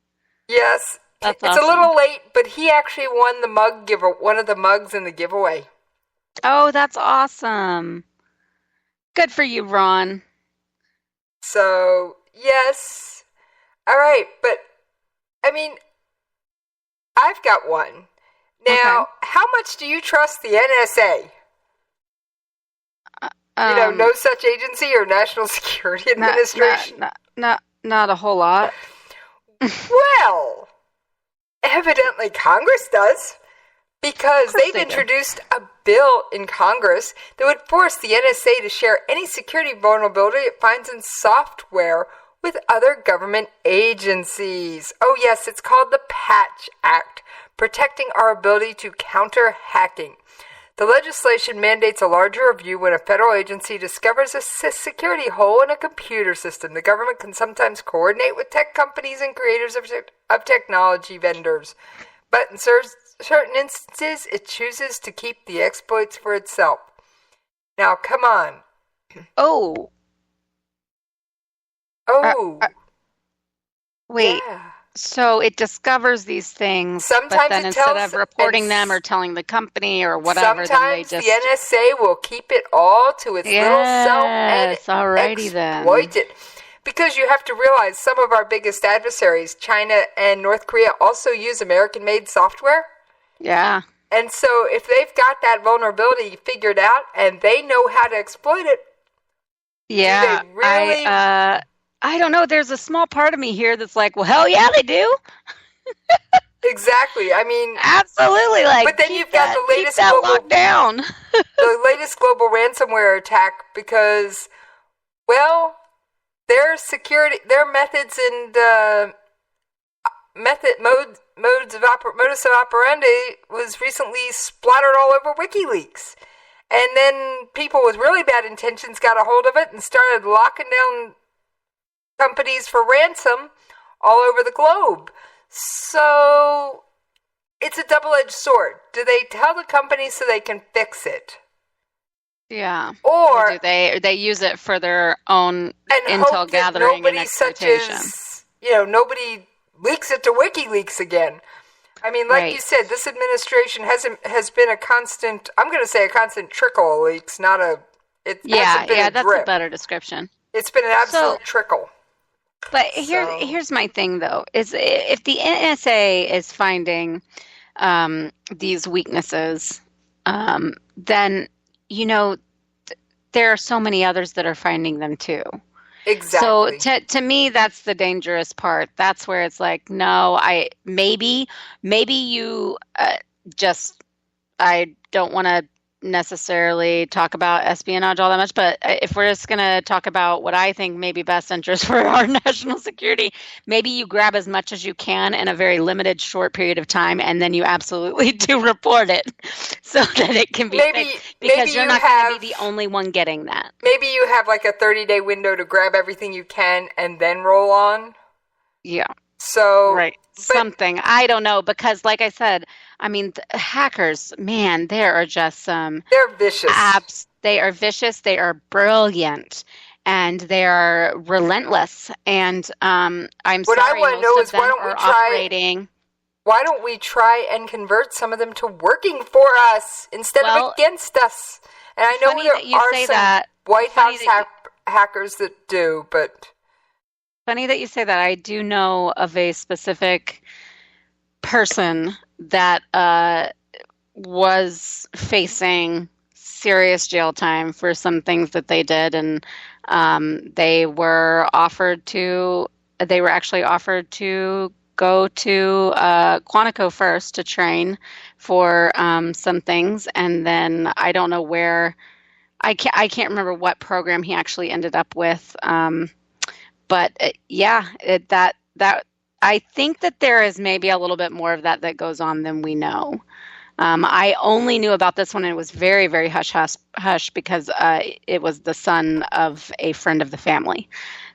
Yes. That's it's awesome. a little late, but he actually won the one of the mugs in the giveaway. Oh, that's awesome. Good for you, Ron. So, yes. All right, but, I mean, I've got one. Now, how much do you trust the NSA? No such agency or National Security Administration? Not a whole lot. Well, evidently Congress does, because they've introduced a bill in Congress that would force the NSA to share any security vulnerability it finds in software with other government agencies. Oh yes, it's called the Patch Act, protecting our ability to counter hacking. The legislation mandates a larger review when a federal agency discovers a security hole in a computer system. The government can sometimes coordinate with tech companies and creators of technology vendors, but in certain instances, it chooses to keep the exploits for itself. Now, come on. Wait. Yeah. So it discovers these things, sometimes but then instead of reporting them or telling the company or whatever, sometimes then they the NSA will keep it all to its little self and exploit it. Because you have to realize some of our biggest adversaries, China and North Korea, also use American-made software. Yeah. And so if they've got that vulnerability figured out and they know how to exploit it, yeah, do they really... I don't know. There's a small part of me here that's like, well, hell yeah, they do. Exactly. I mean, absolutely. But then you've got the latest global lockdown. the latest global ransomware attack because, well, their methods and modus operandi was recently splattered all over WikiLeaks. And then people with really bad intentions got a hold of it and started locking down companies for ransom all over the globe. So it's a double-edged sword. Do they tell the companies so they can fix it? Yeah. Or do they use it for their own intel gathering and exploitation? Nobody leaks it to WikiLeaks again. I mean, like you said, this administration has been a constant, I'm going to say a constant trickle of leaks, not a... that's a better description. It's been an absolute trickle. But here's my thing, though, is if the NSA is finding these weaknesses, then, there are so many others that are finding them, too. Exactly. So to me, that's the dangerous part. That's where it's like, no, maybe you I don't want to necessarily talk about espionage all that much, but if we're just going to talk about what I think may be best interest for our national security, maybe you grab as much as you can in a very limited short period of time, and then you absolutely do report it so that it can be fixed, because you're not going to be the only one getting that. Maybe you have like a 30-day window to grab everything you can and then roll on. Yeah. So something, I don't know, because like I said, I mean, hackers, man, there are just some... They're vicious. They are vicious. They are brilliant. And they are relentless. And I'm what sorry, I want to know is why don't we try and convert some of them to working for us instead of against us? And I know there are some White House hackers that do, but... Funny that you say that. I do know of a specific person that was facing serious jail time for some things that they did, and they were actually offered to go to Quantico first to train for some things, and then I don't know where. I can't remember what program he actually ended up with. But that I think that there is maybe a little bit more of that goes on than we know. I only knew about this one, and it was very, very hush because it was the son of a friend of the family.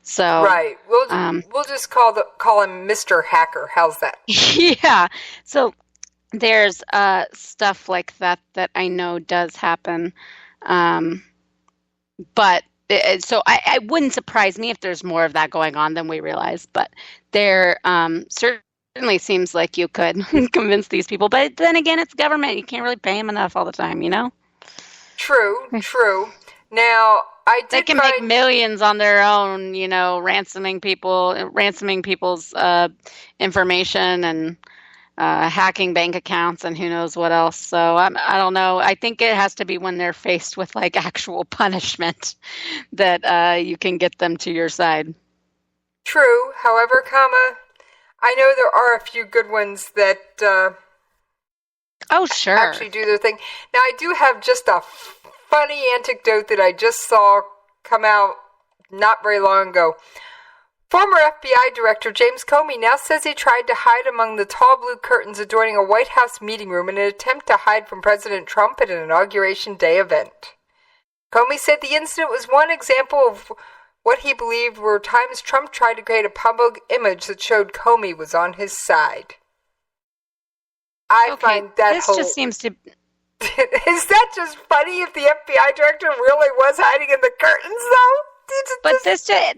So right, we'll just call him Mr. Hacker. How's that? Yeah. So there's stuff like that I know does happen, but so I wouldn't surprise me if there's more of that going on than we realize. But there certainly seems like you could convince these people. But then again, it's government. You can't really pay them enough all the time, you know? True. Now, they can make millions on their own, you know, ransoming people's information and hacking bank accounts and who knows what else. So I don't know. I think it has to be when they're faced with like actual punishment that you can get them to your side. True. However, I know there are a few good ones that sure, actually do their thing. Now, I do have just a funny anecdote that I just saw come out not very long ago. Former FBI Director James Comey now says he tried to hide among the tall blue curtains adorning a White House meeting room in an attempt to hide from President Trump at an Inauguration Day event. Comey said the incident was one example of what he believed were times Trump tried to create a public image that showed Comey was on his side. I find that this just seems to... Is that just funny if the FBI director really was hiding in the curtains, though? But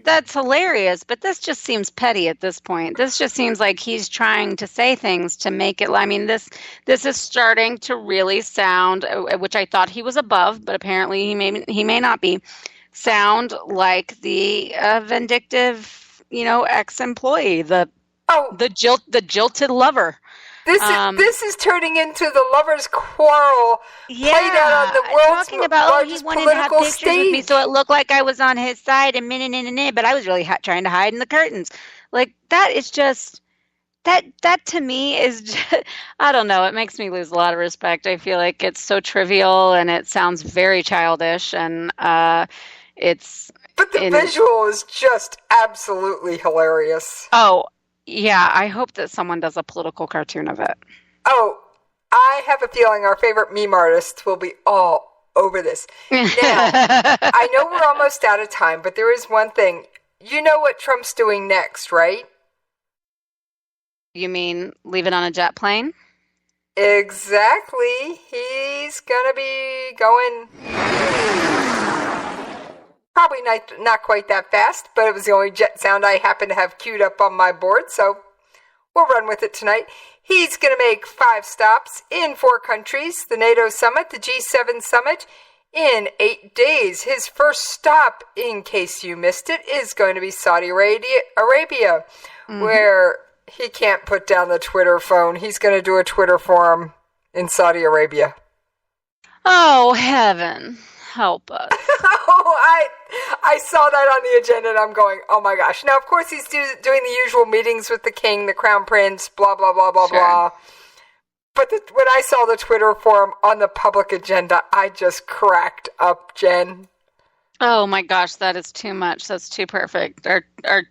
that's hilarious, but this just seems petty at this point. This just seems like he's trying to say things to make it, I mean, this is starting to really sound, which I thought he was above, but apparently he may not be, sound like the vindictive, you know, ex-employee, the jilted lover. This is turning into the lovers' quarrel played out on the world's largest he wanted to have political pictures stage. with me so it looked like I was on his side and but I was really trying to hide in the curtains. Like, that is just, that to me is just, I don't know, it makes me lose a lot of respect. I feel like it's so trivial and it sounds very childish and it's... But the visual is just absolutely hilarious. Oh, yeah, I hope that someone does a political cartoon of it. Oh, I have a feeling our favorite meme artists will be all over this. Now, I know we're almost out of time, but there is one thing. You know what Trump's doing next, right? You mean leave it on a jet plane? Exactly. He's going to be going... Probably not quite that fast, but it was the only jet sound I happen to have queued up on my board, so we'll run with it tonight. He's going to make 5 stops in 4 countries, the NATO summit, the G7 summit, in 8 days. His first stop, in case you missed it, is going to be Saudi Arabia, where he can't put down the Twitter phone. He's going to do a Twitter forum in Saudi Arabia. Oh, heaven. Help us. I saw that on the agenda and I'm going, oh my gosh. Now, of course, he's doing the usual meetings with the king, the crown prince, blah, blah, blah, blah, blah. But when I saw the Twitter forum on the public agenda, I just cracked up, Jen. Oh my gosh, that is too much. That's too perfect. Our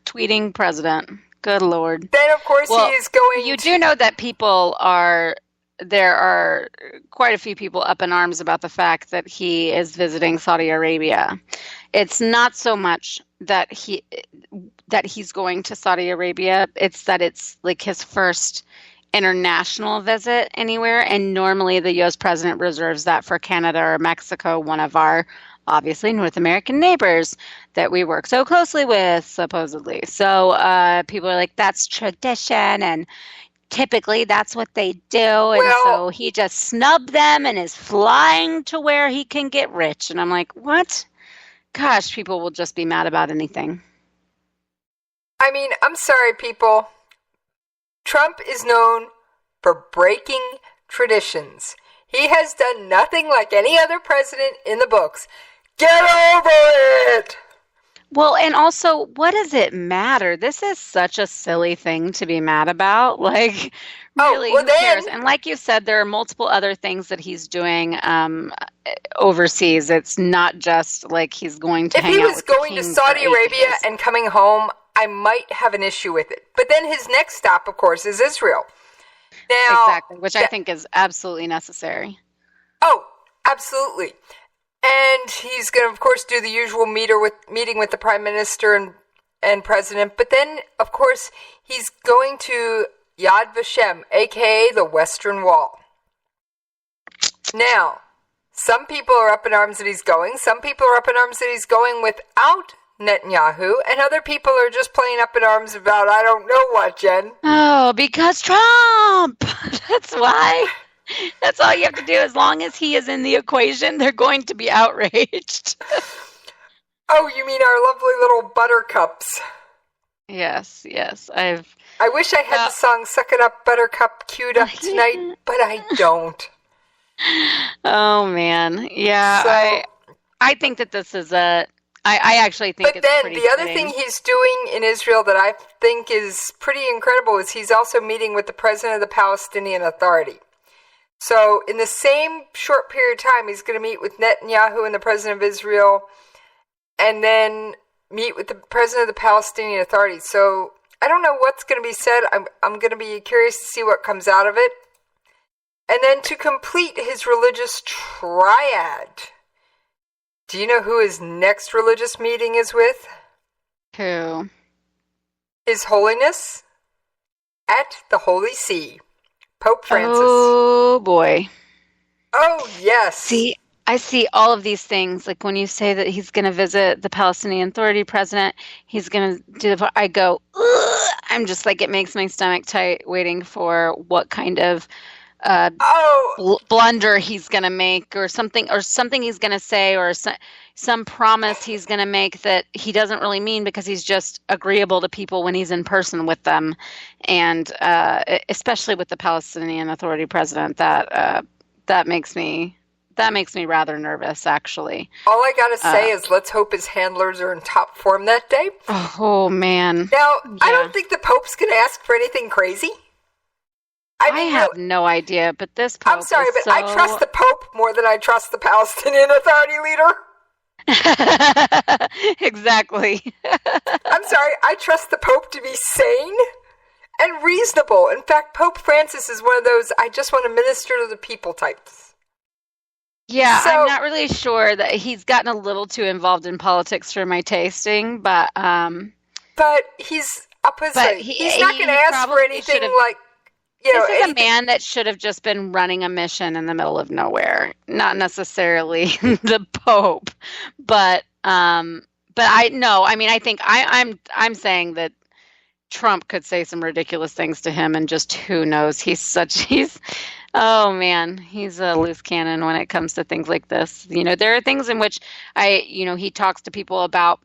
tweeting president. Good Lord. Then, of course, he is going... You do know that there are quite a few people up in arms about the fact that he is visiting Saudi Arabia. It's not so much that he's going to Saudi Arabia. It's that it's like his first international visit anywhere. And normally the U.S. president reserves that for Canada or Mexico, one of our obviously North American neighbors that we work so closely with, supposedly. So people are like, that's tradition and typically that's what they do. And so he just snubbed them and is flying to where he can get rich. And I'm like, what? Gosh, people will just be mad about anything. I mean, I'm sorry, people. Trump is known for breaking traditions. He has done nothing like any other president in the books. Get over it! Well, and also, what does it matter? This is such a silly thing to be mad about. Like, really, who cares? And like you said, there are multiple other things that he's doing overseas. It's not just like he's going to hang out with the king. If he was going to Saudi Arabia and coming home, I might have an issue with it. But then his next stop, of course, is Israel. Now, exactly, which I think is absolutely necessary. Oh, absolutely. And he's going to, of course, do the usual meeting with the Prime Minister and President. But then, of course, he's going to Yad Vashem, a.k.a. the Western Wall. Now, some people are up in arms that he's going. Some people are up in arms that he's going without Netanyahu. And other people are just playing up in arms about, I don't know what, Jen. Oh, because Trump! That's why. That's all you have to do. As long as he is in the equation, they're going to be outraged. Oh, you mean our lovely little buttercups? Yes. I wish I had the song Suck It Up, Buttercup queued up tonight, but I don't. Oh, man. Yeah, so, I think that this is I actually think it's pretty the other thing he's doing in Israel that I think is pretty incredible is he's also meeting with the president of the Palestinian Authority. So in the same short period of time, he's going to meet with Netanyahu and the president of Israel, and then meet with the president of the Palestinian Authority. So I don't know what's going to be said. I'm going to be curious to see what comes out of it. And then to complete his religious triad, do you know who his next religious meeting is with? Who? His Holiness at the Holy See, Pope Francis. Oh, boy. Oh, yes. See, I see all of these things. Like when you say that he's going to visit the Palestinian Authority president, he's going to do I go, ugh! I'm just like, it makes my stomach tight waiting for what kind of blunder he's going to make or something he's going to say or some promise he's going to make that he doesn't really mean because he's just agreeable to people when he's in person with them. And especially with the Palestinian Authority president, that makes me rather nervous, actually. All I got to say is let's hope his handlers are in top form that day. Oh, man. Now, yeah. I don't think the Pope's going to ask for anything crazy. I have no idea, but this Pope I'm sorry, but I trust the Pope more than I trust the Palestinian Authority leader. Exactly. I'm sorry, I trust the Pope to be sane and reasonable. In fact, Pope Francis is one of those I just want to minister to the people types. Yeah, so, I'm not really sure that he's gotten a little too involved in politics for my tasting, but he's opposite. He's not going to ask for anything like. This is a man that should have just been running a mission in the middle of nowhere, not necessarily the Pope, but I think I'm saying that Trump could say some ridiculous things to him, and just who knows? He's oh man, he's a loose cannon when it comes to things like this. You know, there are things in which he talks to people about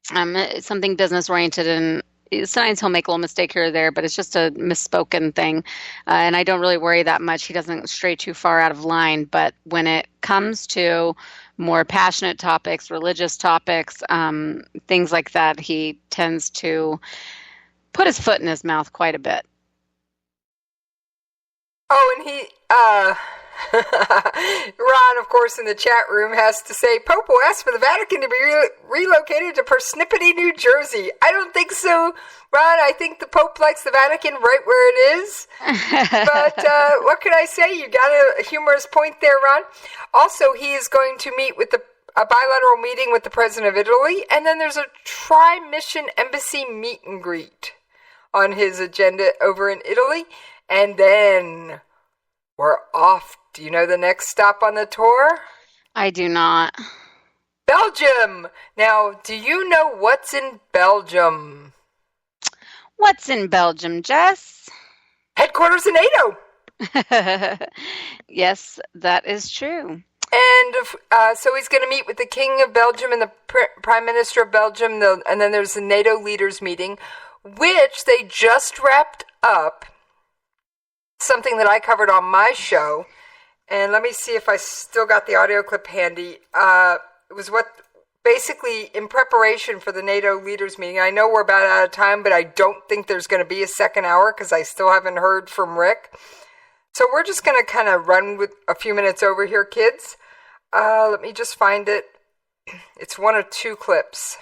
something business oriented and. Sometimes he'll make a little mistake here or there, but it's just a misspoken thing. And I don't really worry that much. He doesn't stray too far out of line. But when it comes to more passionate topics, religious topics, things like that, he tends to put his foot in his mouth quite a bit. Oh, and he, Ron, of course, in the chat room has to say, Pope will ask for the Vatican to be relocated to Parsippany, New Jersey. I don't think so, Ron. I think the Pope likes the Vatican right where it is. But what can I say? You got a humorous point there, Ron. Also, he is going to meet with a bilateral meeting with the President of Italy, and then there's a tri-mission embassy meet and greet on his agenda over in Italy. And then we're off. Do you know the next stop on the tour? I do not. Belgium! Now, do you know what's in Belgium? What's in Belgium, Jess? Headquarters of NATO. Yes, that is true. And so he's going to meet with the King of Belgium and the Prime Minister of Belgium, and then there's the NATO leaders meeting, which they just wrapped up. Something that I covered on my show, and let me see if I still got the audio clip handy. It was basically in preparation for the NATO leaders meeting. I know we're about out of time, but I don't think there's going to be a second hour because I still haven't heard from Rick. So we're just going to kind of run with a few minutes over here, kids. Let me just find it. It's one or two clips.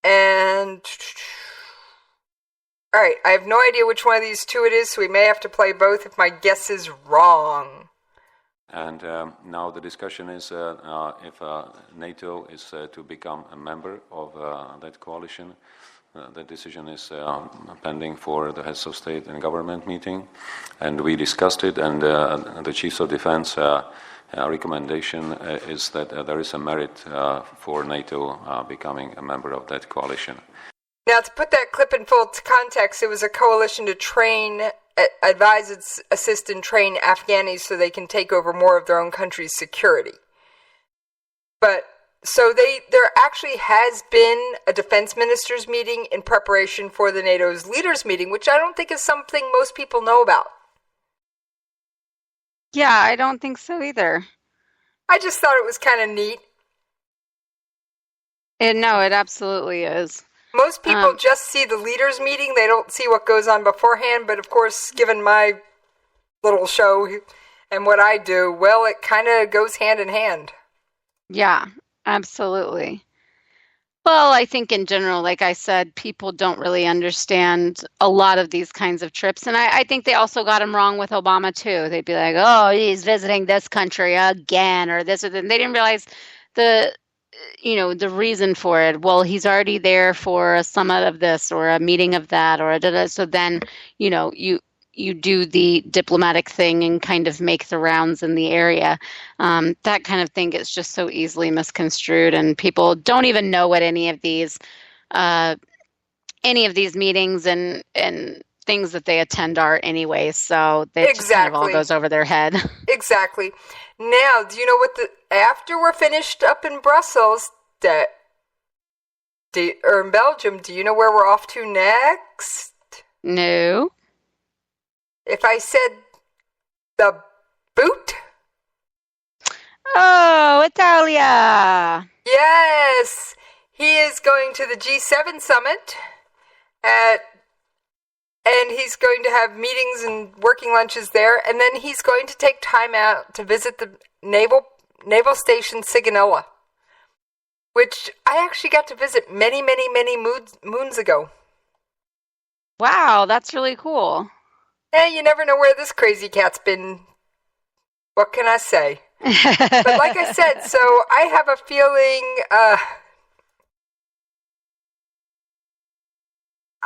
And All right, I have no idea which one of these two it is, so we may have to play both if my guess is wrong. And now the discussion is if NATO is to become a member of that coalition. The decision is pending for the heads of state and government meeting, and we discussed it, and the chiefs of defense recommendation is that there is a merit for NATO becoming a member of that coalition. Now, to put that clip in full context, it was a coalition to train, advise, assist, and train Afghanis so they can take over more of their own country's security. But, so there actually has been a defense ministers meeting in preparation for the NATO's leaders meeting, which I don't think is something most people know about. Yeah, I don't think so either. I just thought it was kind of neat. No, it absolutely is. Most people just see the leaders meeting. They don't see what goes on beforehand. But of course, given my little show and what I do, well, it kind of goes hand in hand. Yeah, absolutely. Well, I think in general, like I said, people don't really understand a lot of these kinds of trips. And I think they also got him wrong with Obama, too. They'd be like, oh, he's visiting this country again or this or that. And they didn't realize the reason for it. Well, he's already there for a summit of this or a meeting of that or a so then, you do the diplomatic thing and kind of make the rounds in the area. That kind of thing is just so easily misconstrued, and people don't even know what any of these meetings and things that they attend are anyway. So it just kind of all goes over their head. Exactly. Now, do you know what after we're finished up in Brussels, or in Belgium, do you know where we're off to next? No. If I said the boot? Oh, Italia. Yes. He is going to the G7 summit and he's going to have meetings and working lunches there, and then he's going to take time out to visit the Naval Station Sigonella, which I actually got to visit many, many, many moons ago. Wow, that's really cool. You never know where this crazy cat's been. What can I say? But like I said, so I have a feeling,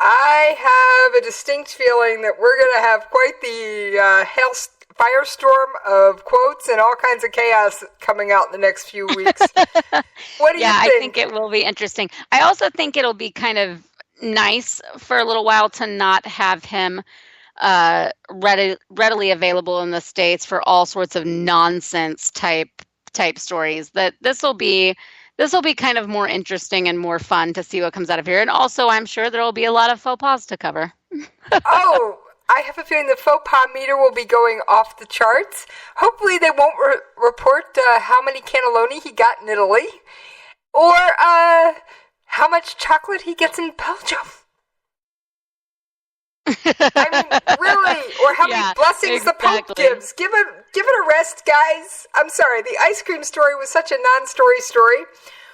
I have a distinct feeling that we're going to have quite the firestorm of quotes and all kinds of chaos coming out in the next few weeks. What do you think? I think it will be interesting. I also think it'll be kind of nice for a little while to not have him readily available in the States for all sorts of nonsense type stories. That this will be kind of more interesting and more fun to see what comes out of here. And also, I'm sure there will be a lot of faux pas to cover. Oh, I have a feeling the faux pas meter will be going off the charts. Hopefully they won't report how many cannelloni he got in Italy or how much chocolate he gets in Belgium. I mean, really, or how many blessings the Pope gives. Give it a rest, guys. I'm sorry, the ice cream story was such a non-story story.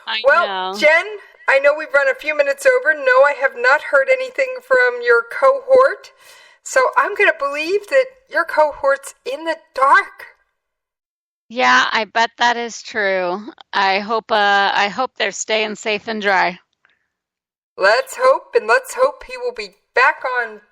I know. Jen, I know we've run a few minutes over. No, I have not heard anything from your cohort. So I'm going to believe that your cohort's in the dark. Yeah, I bet that is true. I hope they're staying safe and dry. Let's hope he will be back on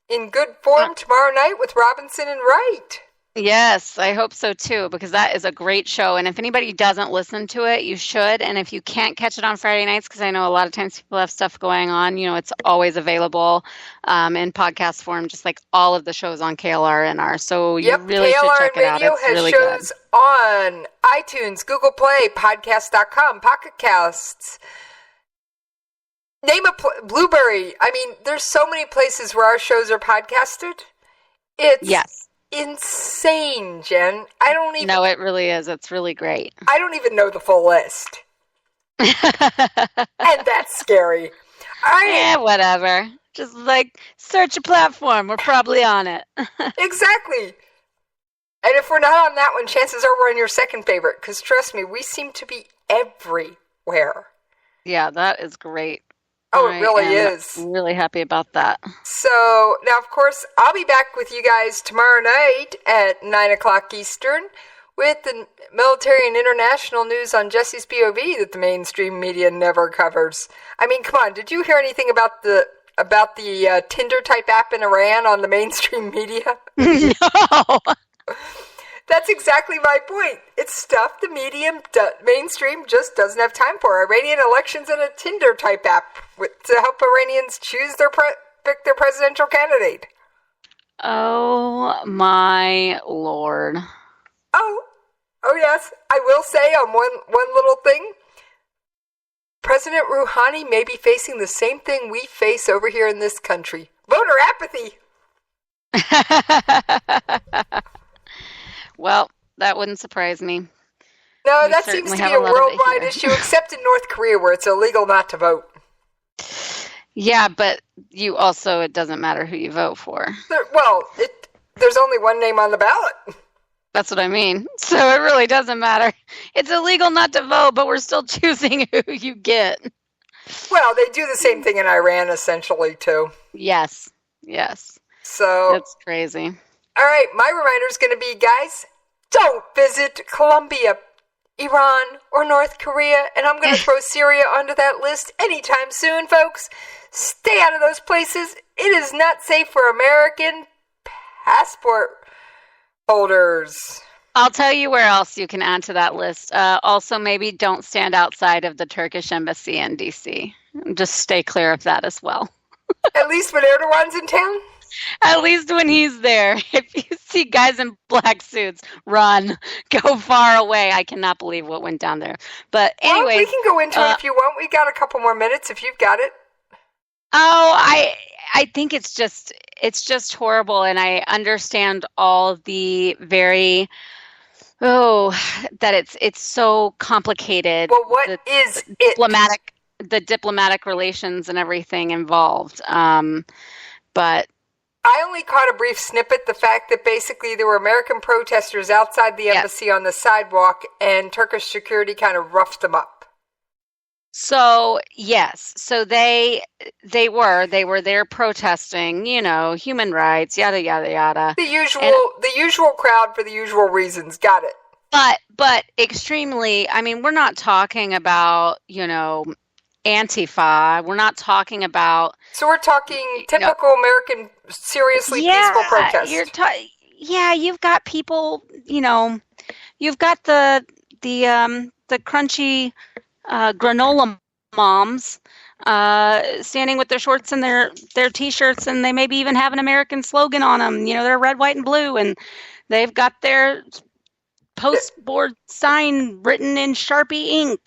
in good form tomorrow night with Robinson and Wright. Yes, I hope so too, because that is a great show. And if anybody doesn't listen to it, you should. And if you can't catch it on Friday nights, because I know a lot of times people have stuff going on, it's always available in podcast form, just like all of the shows on KLRNR. So you really should check it out. It's really good. KLRN Radio has shows on iTunes, Google Play, podcast.com, Pocket Casts. Name a Blueberry. I mean, there's so many places where our shows are podcasted. It's insane, Jen. No, it really is. It's really great. I don't even know the full list. And that's scary. Whatever. Just search a platform. We're probably on it. Exactly. And if we're not on that one, chances are we're on your second favorite. Because trust me, we seem to be everywhere. Yeah, that is great. Oh, it really is. I'm really happy about that. So, now, of course, I'll be back with you guys tomorrow night at 9 o'clock Eastern with the military and international news on Jesse's POV that the mainstream media never covers. I mean, come on, did you hear anything about the Tinder-type app in Iran on the mainstream media? No! That's exactly my point. It's stuff the mainstream just doesn't have time for. Iranian elections and a Tinder-type app to help Iranians choose pick their presidential candidate. Oh, my Lord. Oh yes. I will say on one little thing, President Rouhani may be facing the same thing we face over here in this country. Voter apathy. Well, that wouldn't surprise me. No, that seems to be a worldwide issue, except in North Korea where it's illegal not to vote. Yeah, but it doesn't matter who you vote for. There's only one name on the ballot. That's what I mean. So it really doesn't matter. It's illegal not to vote, but we're still choosing who you get. Well, they do the same thing in Iran, essentially, too. Yes. So that's crazy. All right, my reminder is going to be, guys, don't visit Colombia, Iran, or North Korea, and I'm going to throw Syria onto that list anytime soon, folks. Stay out of those places. It is not safe for American passport holders. I'll tell you where else you can add to that list. Also, maybe don't stand outside of the Turkish embassy in D.C. Just stay clear of that as well. At least when Erdogan's in town? At least when he's there. If you see guys in black suits, run. Go far away. I cannot believe what went down there. But anyway, we can go into it if you want. We got a couple more minutes if you've got it. Oh, I think it's just horrible, and I understand all the that it's so complicated. Well, what is it? The diplomatic relations and everything involved. But I only caught a brief snippet, the fact that basically there were American protesters outside the embassy on the sidewalk, and Turkish security kind of roughed them up. So, yes. So they were there protesting, human rights, yada, yada, yada. The usual crowd for the usual reasons. Got it. But extremely, we're not talking about, Antifa. We're not talking about... So we're talking typical American, seriously peaceful protest. You've got people, you've got the crunchy granola moms standing with their shorts and their T-shirts, and they maybe even have an American slogan on them. They're red, white, and blue, and they've got their postboard sign written in Sharpie ink,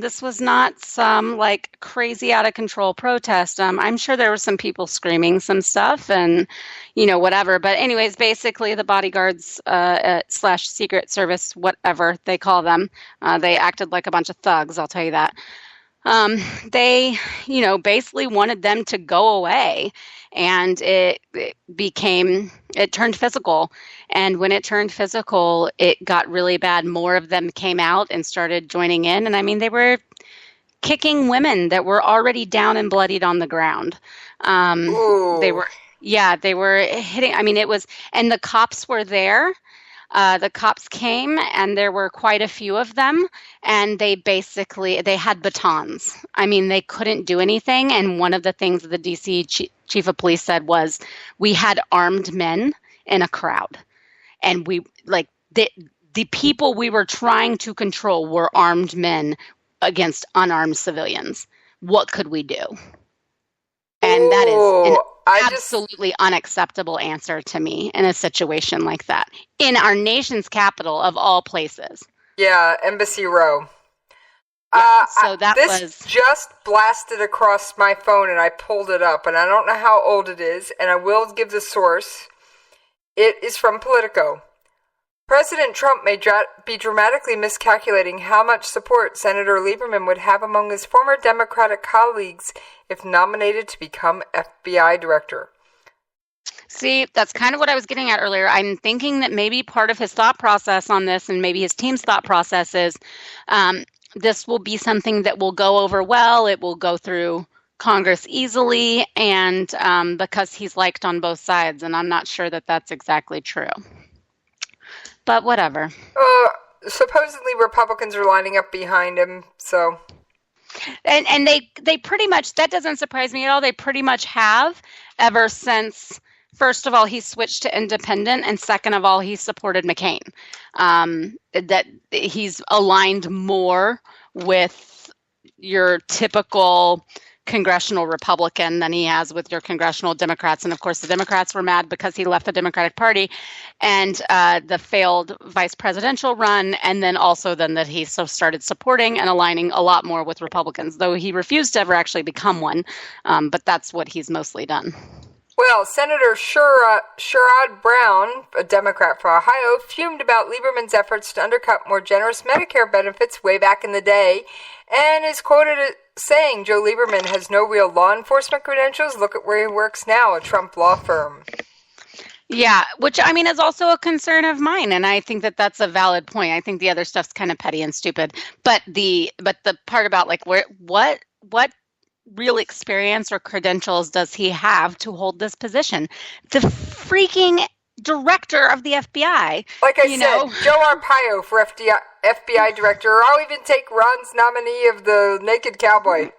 This was not some crazy out of control protest. I'm sure there were some people screaming some stuff and, whatever. But anyways, basically the bodyguards / Secret Service, whatever they call them, they acted like a bunch of thugs. I'll tell you that. They, basically wanted them to go away, and it turned physical. And when it turned physical, it got really bad. More of them came out and started joining in. And they were kicking women that were already down and bloodied on the ground. They were hitting. And the cops were there. The cops came, and there were quite a few of them, and they had batons. They couldn't do anything. And one of the things the DC chief of police said was, we had armed men in a crowd, and the people we were trying to control were armed men against unarmed civilians. What could we do? And that is an absolutely unacceptable answer to me in a situation like that. In our nation's capital of all places. Yeah, Embassy Row. This just blasted across my phone, and I pulled it up, and I don't know how old it is, and I will give the source. It is from Politico. President Trump may be dramatically miscalculating how much support Senator Lieberman would have among his former Democratic colleagues if nominated to become FBI director. See, that's kind of what I was getting at earlier. I'm thinking that maybe part of his thought process on this, and maybe his team's thought process is, this will be something that will go over well. It will go through Congress easily, and because he's liked on both sides, and I'm not sure that that's exactly true. But whatever. Supposedly Republicans are lining up behind him, so... And they pretty much, that doesn't surprise me at all, they pretty much have ever since, first of all, he switched to independent, and second of all, he supported McCain. That he's aligned more with your typical congressional Republican than he has with your congressional Democrats. And of course, the Democrats were mad because he left the Democratic Party and the failed vice presidential run. And then also then that he started supporting and aligning a lot more with Republicans, though he refused to ever actually become one. But that's what he's mostly done. Well, Senator Sherrod Brown, a Democrat for Ohio, fumed about Lieberman's efforts to undercut more generous Medicare benefits way back in the day, and is quoted as saying Joe Lieberman has no real law enforcement credentials. Look at where he works now, a Trump law firm. Yeah, which I mean is also a concern of mine, and I think that that's a valid point. I think the other stuff's kind of petty and stupid, but the part about like what real experience or credentials does he have to hold this position? The freaking director of the FBI. Like I said, Joe Arpaio for FBI director. Or I'll even take Ron's nominee of the Naked Cowboy.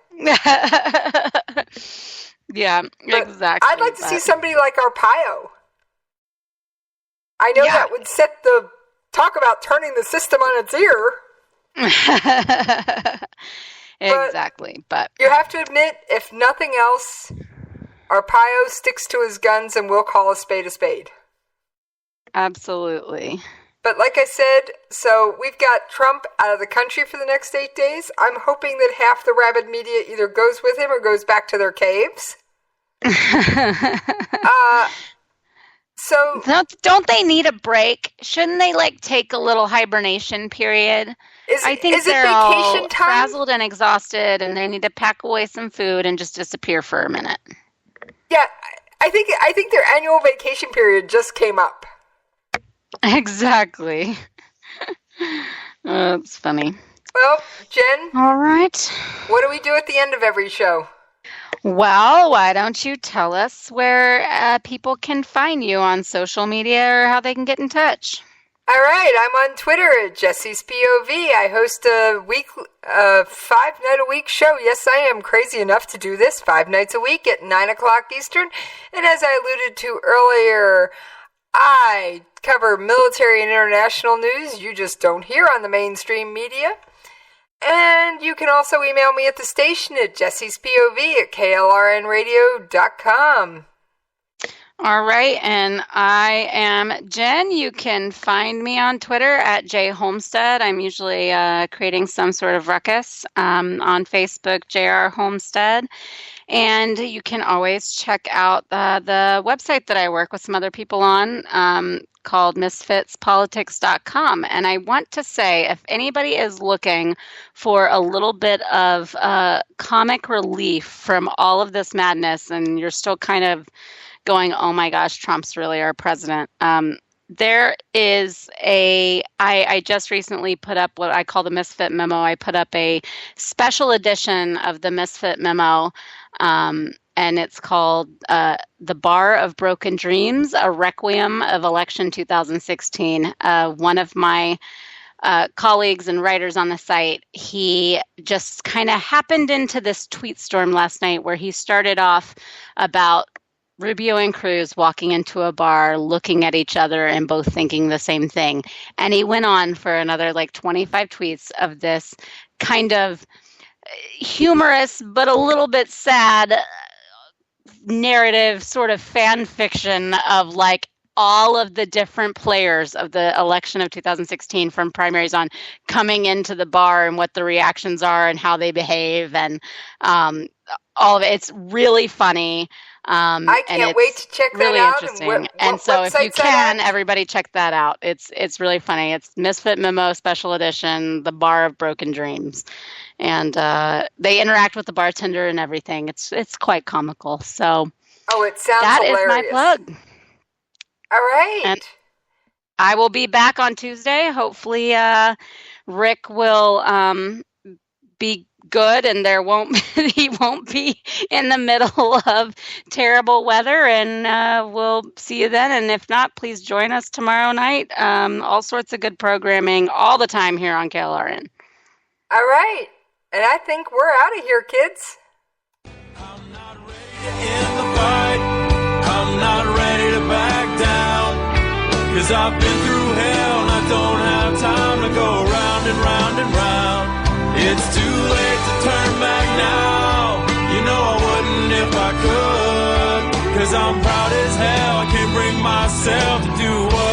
Yeah, but exactly. I'd like to see somebody like Arpaio. I know that would set the talk about turning the system on its ear. Exactly, but you have to admit, if nothing else, Arpaio sticks to his guns and will call a spade a spade. Absolutely. But like I said, so we've got Trump out of the country for the next 8 days. I'm hoping that half the rabid media either goes with him or goes back to their caves. So don't they need a break? Shouldn't they take a little hibernation period? I think they're all frazzled and exhausted, and they need to pack away some food and just disappear for a minute. Yeah, I think their annual vacation period just came up. Exactly. It's funny. Well, Jen. All right. What do we do at the end of every show? Well, why don't you tell us where people can find you on social media or how they can get in touch? All right, I'm on Twitter at Jessie's POV. I host a 5-night-a-week show. Yes, I am crazy enough to do this 5 nights a week at 9 o'clock Eastern. And as I alluded to earlier, I cover military and international news you just don't hear on the mainstream media. And you can also email me at the station at jessiespov@klrnradio.com. All right, and I am Jen. You can find me on Twitter at jholmstead. I'm usually creating some sort of ruckus. On Facebook, JR Homestead. And you can always check out the website that I work with some other people on called misfitspolitics.com. And I want to say, if anybody is looking for a little bit of comic relief from all of this madness, and you're still kind of going, oh my gosh, Trump's really our president. There is I just recently put up what I call the Misfit Memo. I put up a special edition of the Misfit Memo, and it's called The Bar of Broken Dreams, a Requiem of Election 2016. One of my colleagues and writers on the site, he just kind of happened into this tweet storm last night where he started off about Rubio and Cruz walking into a bar, looking at each other and both thinking the same thing. And he went on for another 25 tweets of this kind of humorous but a little bit sad narrative, sort of fan fiction of all of the different players of the election of 2016 from primaries on coming into the bar and what the reactions are and how they behave and all of it. It's really funny. I can't wait to check that really out. Interesting. And so if you can, everybody check that out. It's really funny. It's Misfit Memo Special Edition, The Bar of Broken Dreams. And they interact with the bartender and everything. It's quite comical. So it sounds that hilarious. Is my plug. All right. And I will be back on Tuesday. Hopefully Rick will be good, and he won't be in the middle of terrible weather, and we'll see you then. And if not, please join us tomorrow night. All sorts of good programming all the time here on KLRN. All right, and I think we're out of here, kids. I'm not ready to back down, 'cause I've been through hell and I don't have time to go round and round and round. It's too late to turn back now. You know I wouldn't if I could, 'cause I'm proud as hell. I can't bring myself to do what